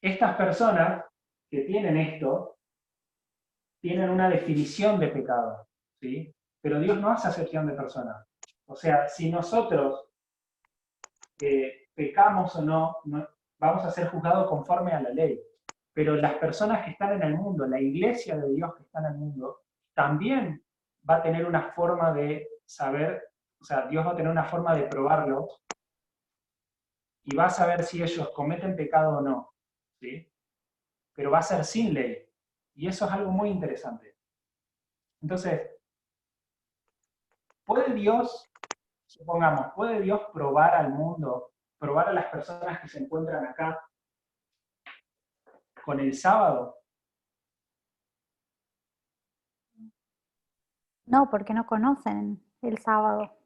S1: Estas personas que tienen esto, tienen una definición de pecado, ¿sí? Pero Dios no hace acepción de personas. O sea, si nosotros pecamos o no, vamos a ser juzgados conforme a la ley. Pero las personas que están en el mundo, la iglesia de Dios que está en el mundo, también va a tener una forma de saber, o sea, Dios va a tener una forma de probarlo y va a saber si ellos cometen pecado o no, ¿sí? Pero va a ser sin ley. Y eso es algo muy interesante. Entonces, ¿puede Dios, supongamos, puede Dios probar al mundo, probar a las personas que se encuentran acá con el sábado?
S10: No, porque no conocen el sábado.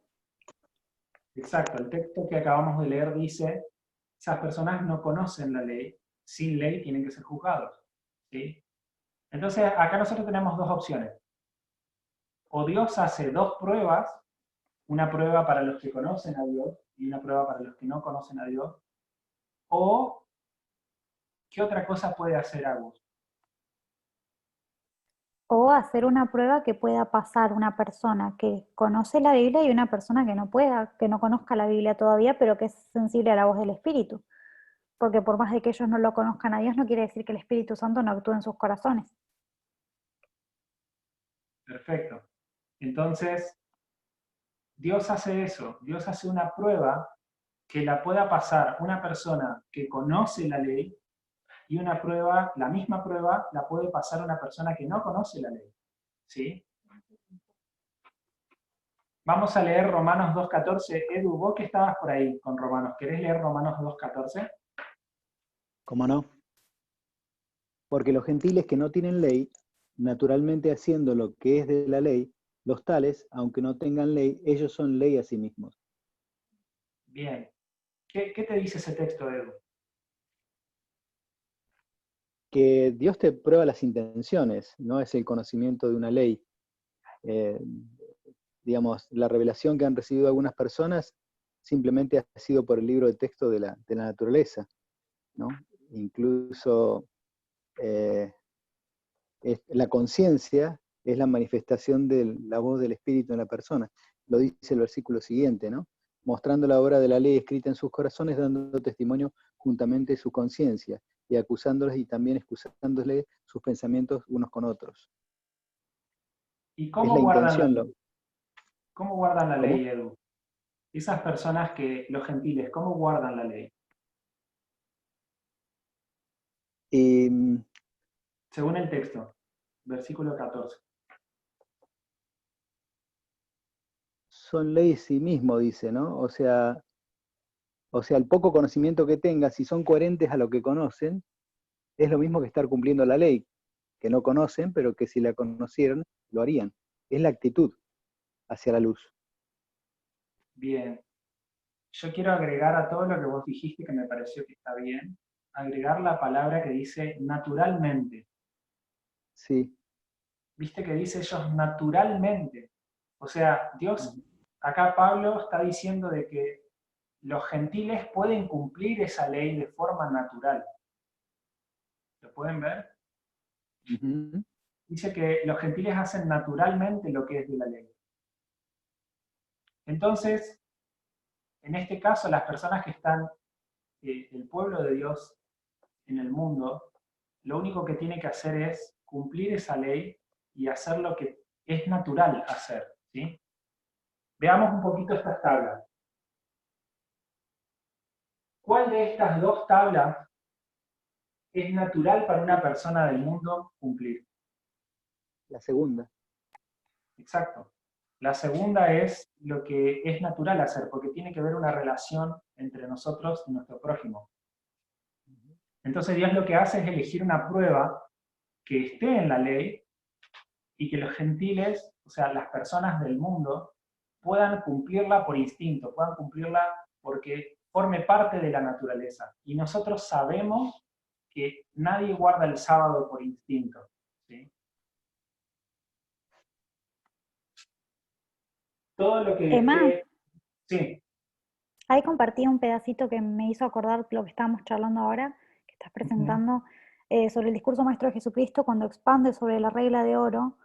S1: Exacto, el texto que acabamos de leer dice, esas personas no conocen la ley, sin ley tienen que ser juzgados, ¿sí? Entonces, acá nosotros tenemos dos opciones. O Dios hace dos pruebas, una prueba para los que conocen a Dios y una prueba para los que no conocen a Dios, o ¿qué otra cosa puede hacer Agus?
S10: O hacer una prueba que pueda pasar una persona que conoce la Biblia y una persona que no pueda, que no conozca la Biblia todavía, pero que es sensible a la voz del Espíritu. Porque por más de que ellos no lo conozcan a Dios, no quiere decir que el Espíritu Santo no actúe en sus corazones.
S1: Perfecto. Entonces, Dios hace eso. Dios hace una prueba que la pueda pasar una persona que conoce la ley y una prueba, la misma prueba, la puede pasar una persona que no conoce la ley. ¿Sí? Vamos a leer Romanos 2.14. Edu, vos que estabas por ahí con Romanos, ¿querés leer Romanos 2.14?
S3: ¿Cómo no? Porque los gentiles que no tienen ley, naturalmente haciendo lo que es de la ley, los tales, aunque no tengan ley, ellos son ley a sí mismos.
S1: Bien. ¿Qué te dice ese texto, Edu?
S3: Que Dios te prueba las intenciones, no es el conocimiento de una ley. Digamos, la revelación que han recibido algunas personas simplemente ha sido por el libro de texto de la naturaleza, ¿no? Incluso la conciencia es la manifestación de la voz del Espíritu en la persona. Lo dice el versículo siguiente, ¿no? Mostrando la obra de la ley escrita en sus corazones, dando testimonio juntamente de su conciencia, y acusándoles y también excusándoles sus pensamientos unos con otros.
S1: ¿Y cómo guardan la ley? ¿Cómo guardan la
S3: ¿Cómo?
S1: ley, Edu? Esas personas que, los gentiles, ¿cómo guardan la ley? Según el texto, versículo 14.
S3: Son leyes sí mismo, dice, ¿no? O sea, el poco conocimiento que tengan, si son coherentes a lo que conocen, es lo mismo que estar cumpliendo la ley, que no conocen, pero que si la conocieran, lo harían. Es la actitud hacia la luz.
S1: Bien. Yo quiero agregar a todo lo que vos dijiste, que me pareció que está bien, agregar la palabra que dice naturalmente.
S3: Sí.
S1: Viste que dice ellos naturalmente. O sea, Dios, acá Pablo está diciendo de que los gentiles pueden cumplir esa ley de forma natural. ¿Lo pueden ver? Dice que los gentiles hacen naturalmente lo que es de la ley. Entonces, en este caso, las personas que están, el pueblo de Dios en el mundo, lo único que tiene que hacer es cumplir esa ley y hacer lo que es natural hacer, ¿sí? Veamos un poquito estas tablas. ¿Cuál de estas dos tablas es natural para una persona del mundo cumplir?
S3: La segunda.
S1: Exacto. La segunda es lo que es natural hacer, porque tiene que ver una relación entre nosotros y nuestro prójimo. Entonces Dios lo que hace es elegir una prueba que esté en la ley y que los gentiles, o sea, las personas del mundo, puedan cumplirla por instinto, puedan cumplirla porque forme parte de la naturaleza. Y nosotros sabemos que nadie guarda el sábado por instinto, ¿sí? Todo lo que
S10: Emma,
S1: sí.
S10: ahí compartí un pedacito que me hizo acordar lo que estábamos charlando ahora, que estás presentando, sobre el discurso maestro de Jesucristo, cuando expande sobre la regla de oro.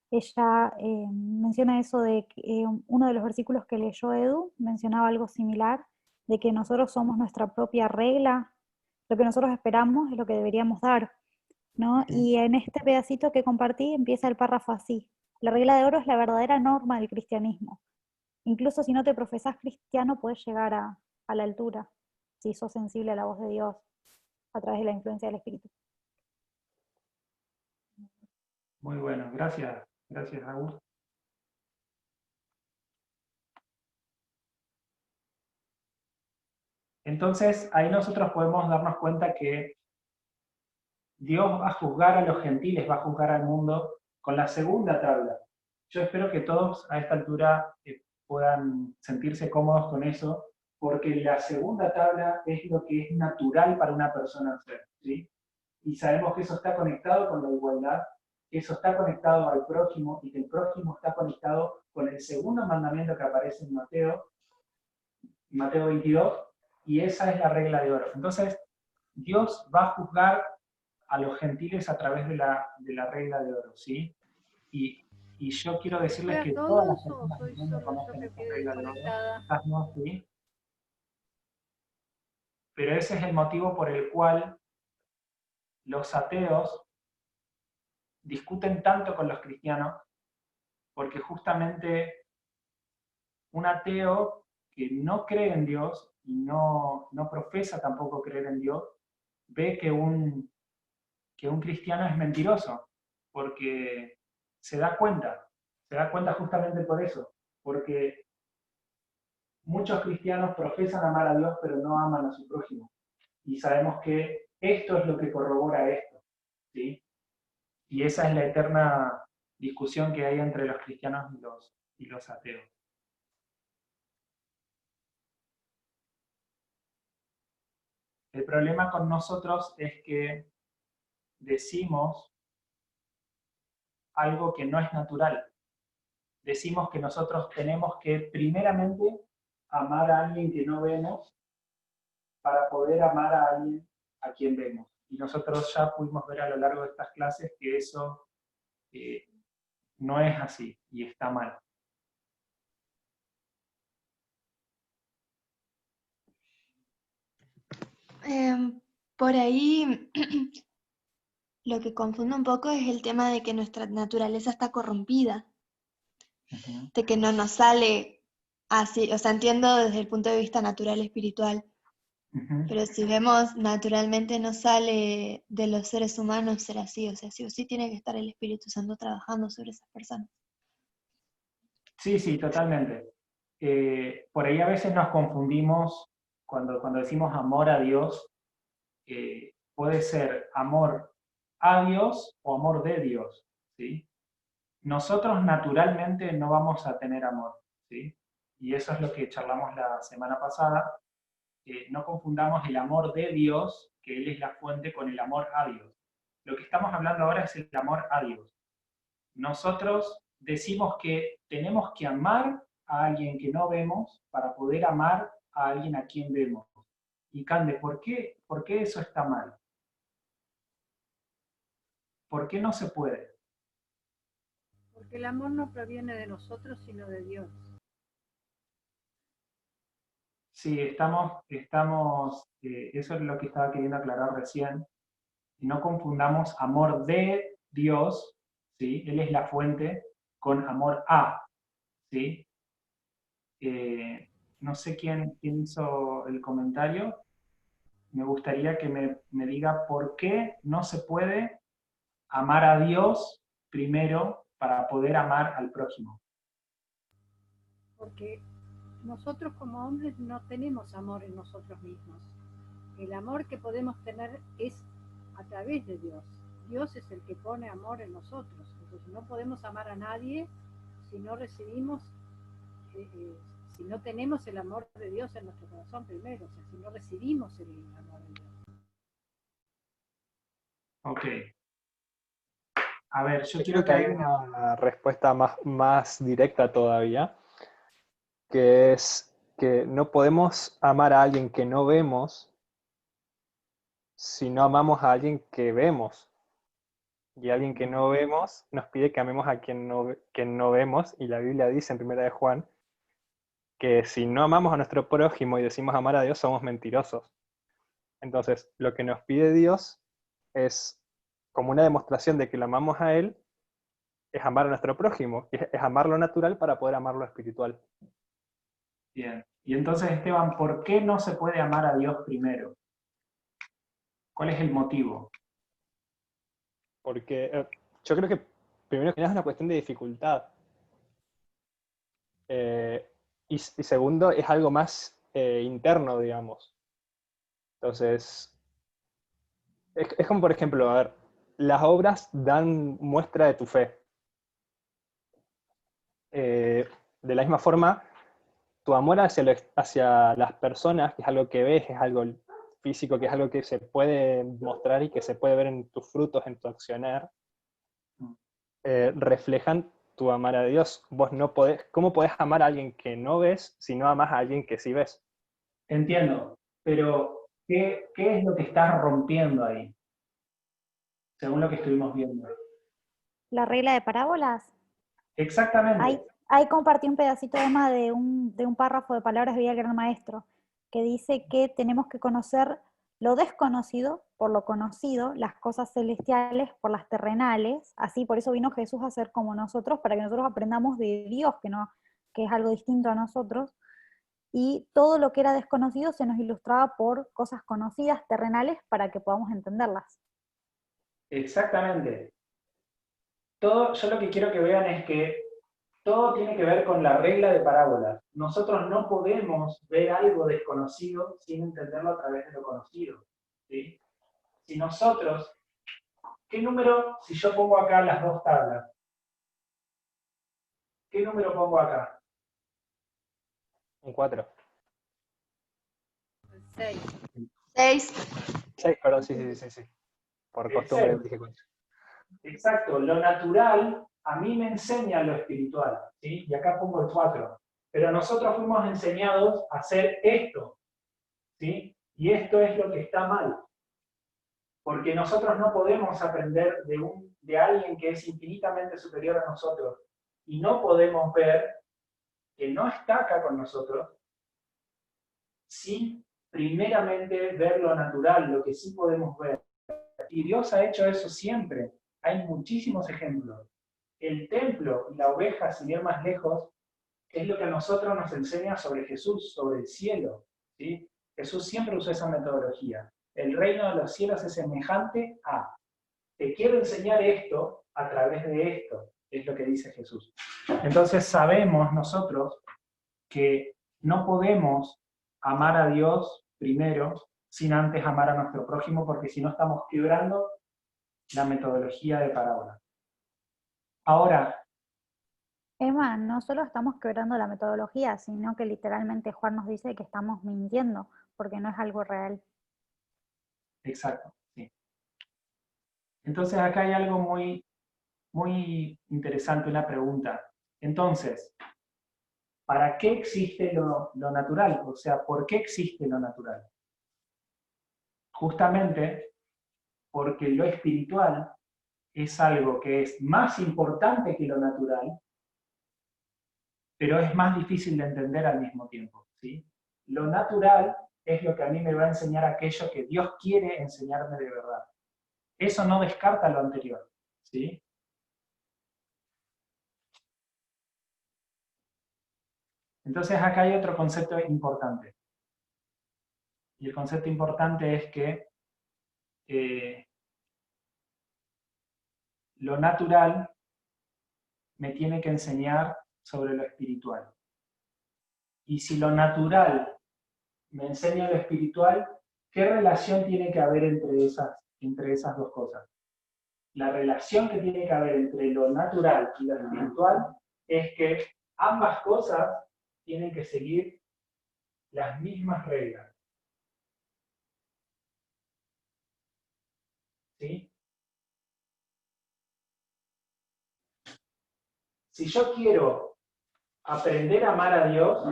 S10: Ella menciona eso de que uno de los versículos que leyó Edu mencionaba algo similar, de que nosotros somos nuestra propia regla, lo que nosotros esperamos es lo que deberíamos dar, ¿no? Y en este pedacito que compartí empieza el párrafo así: la regla de oro es la verdadera norma del cristianismo. Incluso si no te profesás cristiano, puedes llegar a la altura, si sos sensible a la voz de Dios a través de la influencia del Espíritu.
S1: Muy bueno, gracias. Gracias, Raúl. Entonces, ahí nosotros podemos darnos cuenta que Dios va a juzgar a los gentiles, va a juzgar al mundo con la segunda tabla. Yo espero que todos a esta altura puedan sentirse cómodos con eso, porque la segunda tabla es lo que es natural para una persona hacer, ¿sí? Y sabemos que eso está conectado con la igualdad, que eso está conectado al prójimo, y que el prójimo está conectado con el segundo mandamiento que aparece en Mateo 22, y esa es la regla de oro. Entonces, Dios va a juzgar a los gentiles a través de la regla de oro, ¿sí? Y yo quiero decirles que todas las personas del mundo conocen esta regla de oro, quizás no, ¿sí? Pero ese es el motivo por el cual los ateos discuten tanto con los cristianos, porque justamente un ateo que no cree en Dios y no profesa tampoco creer en Dios, ve que un cristiano es mentiroso, porque se da cuenta justamente por eso, porque muchos cristianos profesan amar a Dios, pero no aman a su prójimo. Y sabemos que esto es lo que corrobora esto, ¿sí? Y esa es la eterna discusión que hay entre los cristianos y los ateos. El problema con nosotros es que decimos algo que no es natural. Decimos que nosotros tenemos que primeramente amar a alguien que no vemos para poder amar a alguien a quien vemos. Y nosotros ya pudimos ver a lo largo de estas clases que eso no es así y está mal.
S5: Por ahí lo que confunde un poco es el tema de que nuestra naturaleza está corrompida, de que no nos sale así, o sea, entiendo desde el punto de vista natural espiritual, pero si vemos naturalmente no sale de los seres humanos ser así, o sea, sí o sí tiene que estar el Espíritu Santo trabajando sobre esas personas.
S1: Sí, totalmente. Por ahí a veces nos confundimos cuando decimos amor a Dios, puede ser amor a Dios o amor de Dios, ¿sí? Nosotros naturalmente no vamos a tener amor, ¿sí? Y eso es lo que charlamos la semana pasada. No confundamos el amor de Dios, que Él es la fuente, con el amor a Dios. Lo que estamos hablando ahora es el amor a Dios. Nosotros decimos que tenemos que amar a alguien que no vemos para poder amar a alguien a quien vemos. Y Cande, ¿por qué eso está mal? ¿Por qué no se puede?
S2: Porque el amor no proviene de nosotros, sino de Dios.
S1: Sí, eso es lo que estaba queriendo aclarar recién. No confundamos amor de Dios, ¿sí? Él es la fuente, con amor a, ¿sí? No sé quién hizo el comentario. Me gustaría que me diga por qué no se puede amar a Dios primero para poder amar al prójimo.
S2: Porque nosotros como hombres no tenemos amor en nosotros mismos. El amor que podemos tener es a través de Dios. Dios es el que pone amor en nosotros. Entonces no podemos amar a nadie si no recibimos, si no tenemos el amor de Dios en nuestro corazón primero, o sea, si no recibimos el amor de Dios.
S1: Ok. A ver, yo
S4: Yo
S1: quiero
S4: creo que hay una respuesta más directa todavía, que es que no podemos amar a alguien que no vemos si no amamos a alguien que vemos. Y alguien que no vemos nos pide que amemos a quien no vemos, y la Biblia dice en 1 de Juan que si no amamos a nuestro prójimo y decimos amar a Dios, somos mentirosos. Entonces, lo que nos pide Dios es, como una demostración de que lo amamos a Él, es amar a nuestro prójimo, es amar lo natural para poder amar lo espiritual.
S1: Bien. Y entonces, Esteban, ¿por qué no se puede amar a Dios primero? ¿Cuál es el motivo?
S4: Porque yo creo que primero que nada es una cuestión de dificultad. Y segundo, es algo más interno, digamos. Entonces, es como, por ejemplo, a ver, las obras dan muestra de tu fe. De la misma forma, tu amor hacia las personas, que es algo que ves, es algo físico, que es algo que se puede mostrar y que se puede ver en tus frutos, en tu accionar, reflejan tu amar a Dios. Vos no podés, ¿cómo podés amar a alguien que no ves si no amas a alguien que sí ves?
S1: Entiendo, pero ¿qué es lo que estás rompiendo ahí? Según lo que estuvimos viendo.
S10: La regla de parábolas.
S1: Exactamente.
S10: Ahí compartí un pedacito más de un párrafo de palabras de vida del gran maestro, que dice que tenemos que conocer lo desconocido por lo conocido, las cosas celestiales por las terrenales, así por eso vino Jesús a ser como nosotros, para que nosotros aprendamos de Dios, que es algo distinto a nosotros, y todo lo que era desconocido se nos ilustraba por cosas conocidas, terrenales, para que podamos entenderlas.
S1: Exactamente. Yo lo que quiero que vean es que todo tiene que ver con la regla de parábolas. Nosotros no podemos ver algo desconocido sin entenderlo a través de lo conocido. ¿Sí? Si nosotros, ¿qué número, si yo pongo acá las dos tablas? ¿Qué número pongo acá?
S4: Un 4.
S2: 6.
S6: 6.
S4: Perdón, sí. Por costumbre dije 4.
S1: Exacto, lo natural a mí me enseña lo espiritual, ¿sí? Y acá pongo el 4. Pero nosotros fuimos enseñados a hacer esto, ¿sí? Y esto es lo que está mal. Porque nosotros no podemos aprender de alguien que es infinitamente superior a nosotros y no podemos ver que no está acá con nosotros sin primeramente ver lo natural, lo que sí podemos ver. Y Dios ha hecho eso siempre. Hay muchísimos ejemplos. El templo y la oveja, sin ir más lejos, es lo que a nosotros nos enseña sobre Jesús, sobre el cielo. ¿Sí? Jesús siempre usó esa metodología. El reino de los cielos es semejante a, te quiero enseñar esto a través de esto, es lo que dice Jesús. Entonces sabemos nosotros que no podemos amar a Dios primero sin antes amar a nuestro prójimo, porque si no estamos quebrando la metodología de parábola. Ahora,
S10: Emma, no solo estamos quebrando la metodología, sino que literalmente Juan nos dice que estamos mintiendo, porque no es algo real.
S1: Exacto, sí. Entonces acá hay algo muy, muy interesante, una pregunta. Entonces, ¿para qué existe lo natural? O sea, ¿por qué existe lo natural? Justamente porque lo espiritual es algo que es más importante que lo natural, pero es más difícil de entender al mismo tiempo, ¿sí? Lo natural es lo que a mí me va a enseñar aquello que Dios quiere enseñarme de verdad. Eso no descarta lo anterior, ¿sí? Entonces acá hay otro concepto importante. Y el concepto importante es que lo natural me tiene que enseñar sobre lo espiritual. Y si lo natural me enseña lo espiritual, ¿qué relación tiene que haber entre esas dos cosas? La relación que tiene que haber entre lo natural y lo espiritual es que ambas cosas tienen que seguir las mismas reglas. ¿Sí? Si yo quiero aprender a amar a Dios,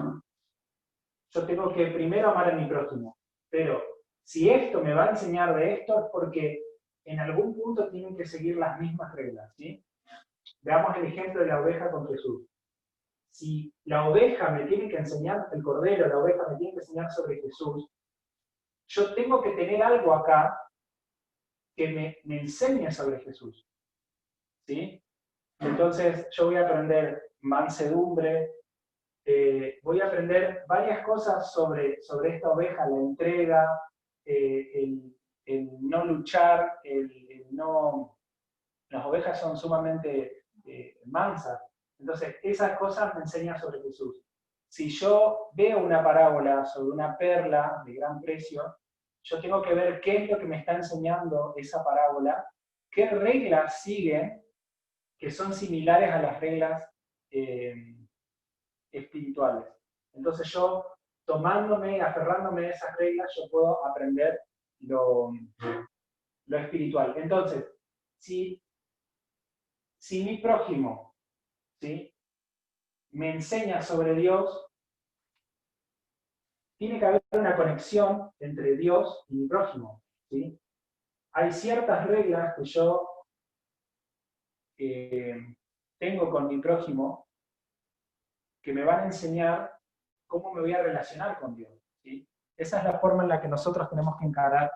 S1: yo tengo que primero amar a mi prójimo. Pero si esto me va a enseñar de esto, es porque en algún punto tienen que seguir las mismas reglas. ¿Sí? Veamos el ejemplo de la oveja con Jesús. Si la oveja me tiene que enseñar, el cordero, la oveja me tiene que enseñar sobre Jesús, yo tengo que tener algo acá que me enseñe sobre Jesús. ¿Sí? Entonces yo voy a aprender mansedumbre, voy a aprender varias cosas sobre esta oveja, la entrega, el no luchar, el no... Las ovejas son sumamente mansas. Entonces, esas cosas me enseñan sobre Jesús. Si yo veo una parábola sobre una perla de gran precio, yo tengo que ver qué es lo que me está enseñando esa parábola, qué reglas siguen que son similares a las reglas espirituales. Entonces yo, aferrándome de esas reglas, yo puedo aprender lo espiritual. Entonces, si mi prójimo, ¿sí?, me enseña sobre Dios, tiene que haber una conexión entre Dios y mi prójimo. ¿Sí? Hay ciertas reglas que yo tengo con mi prójimo que me van a enseñar cómo me voy a relacionar con Dios. ¿Sí? Esa es la forma en la que nosotros tenemos que encarar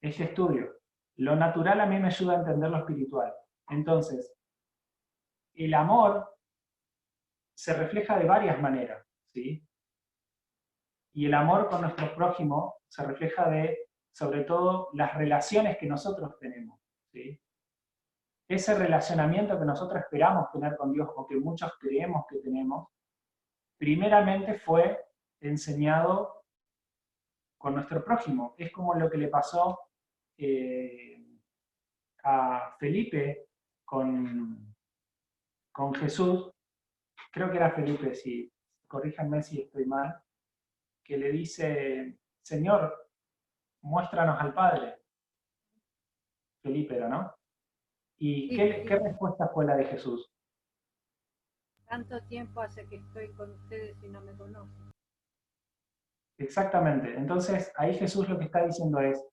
S1: este estudio. Lo natural a mí me ayuda a entender lo espiritual. Entonces, el amor se refleja de varias maneras, ¿sí? Y el amor con nuestro prójimo se refleja sobre todo, las relaciones que nosotros tenemos, ¿sí? Ese relacionamiento que nosotros esperamos tener con Dios, o que muchos creemos que tenemos, primeramente fue enseñado con nuestro prójimo. Es como lo que le pasó a Felipe con Jesús. Creo que era Felipe, si corríjanme si estoy mal, que le dice: Señor, muéstranos al Padre. Felipe era, ¿no? ¿Y qué respuesta fue la de Jesús?
S2: Tanto tiempo hace que estoy con ustedes y no me conocen.
S1: Exactamente. Entonces, ahí Jesús lo que está diciendo es: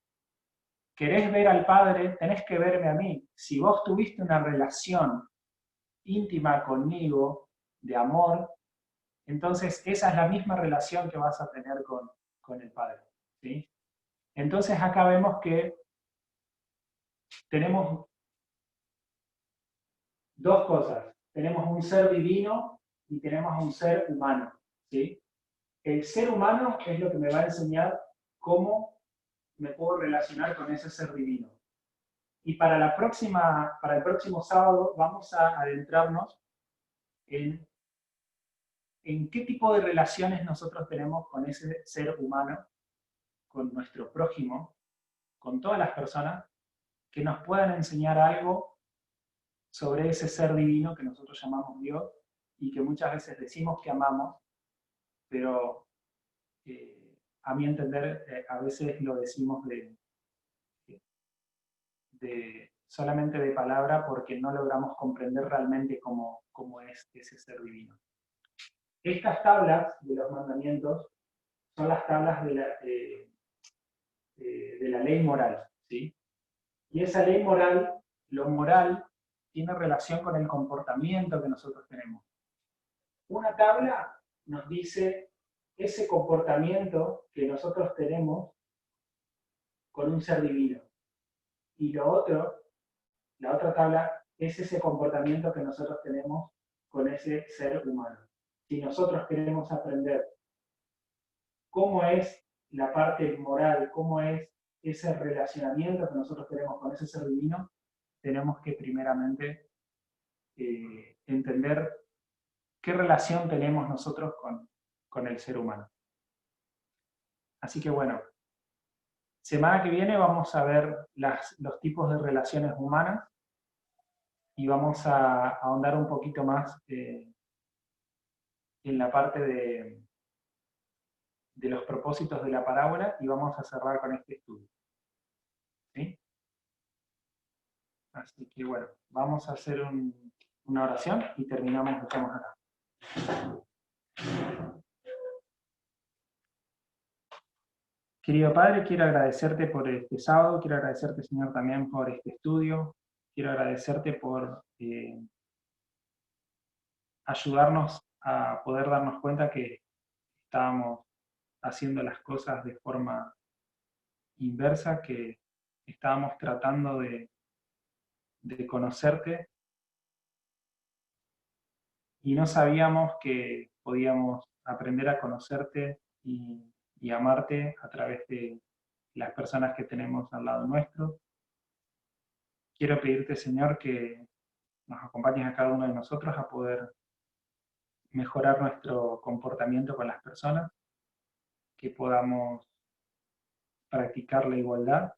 S1: ¿querés ver al Padre? Tenés que verme a mí. Si vos tuviste una relación íntima conmigo, de amor, entonces esa es la misma relación que vas a tener con el Padre. ¿Sí? Entonces acá vemos que tenemos dos cosas. Tenemos un ser divino y tenemos un ser humano. ¿Sí? El ser humano es lo que me va a enseñar cómo me puedo relacionar con ese ser divino. Y para el próximo sábado vamos a adentrarnos en qué tipo de relaciones nosotros tenemos con ese ser humano, con nuestro prójimo, con todas las personas que nos puedan enseñar algo sobre ese ser divino que nosotros llamamos Dios y que muchas veces decimos que amamos, pero a mi entender a veces lo decimos solamente de palabra, porque no logramos comprender realmente cómo es ese ser divino. Estas tablas de los mandamientos son las tablas de la ley moral, ¿sí? Y esa ley moral, lo moral, tiene relación con el comportamiento que nosotros tenemos. Una tabla nos dice ese comportamiento que nosotros tenemos con un ser divino. Y la otra tabla es ese comportamiento que nosotros tenemos con ese ser humano. Si nosotros queremos aprender cómo es la parte moral, cómo es ese relacionamiento que nosotros tenemos con ese ser divino, tenemos que primeramente entender qué relación tenemos nosotros con el ser humano. Así que bueno, semana que viene vamos a ver los tipos de relaciones humanas y vamos a ahondar un poquito más en la parte de los propósitos de la parábola y vamos a cerrar con este estudio. ¿Sí? Así que bueno, vamos a hacer una oración y terminamos, estamos acá. Querido Padre, quiero agradecerte por este sábado, quiero agradecerte, Señor, también por este estudio, quiero agradecerte por ayudarnos a poder darnos cuenta que estábamos haciendo las cosas de forma inversa, que estábamos tratando de conocerte y no sabíamos que podíamos aprender a conocerte y amarte a través de las personas que tenemos al lado nuestro. Quiero pedirte, Señor, que nos acompañes a cada uno de nosotros a poder mejorar nuestro comportamiento con las personas, que podamos practicar la igualdad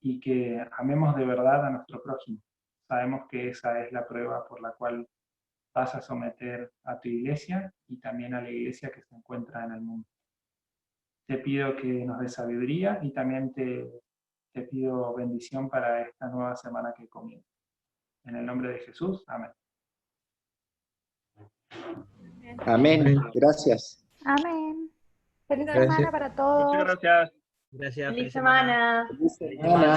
S1: y que amemos de verdad a nuestro prójimo. Sabemos que esa es la prueba por la cual vas a someter a tu iglesia y también a la iglesia que se encuentra en el mundo. Te pido que nos des sabiduría y también te pido bendición para esta nueva semana que comienza. En el nombre de Jesús, amén.
S6: Amén. Gracias.
S10: Amén. Feliz
S11: Gracias.
S10: semana para todos.
S7: Muchas gracias.
S11: Gracias.
S12: Feliz semana.
S6: Feliz semana.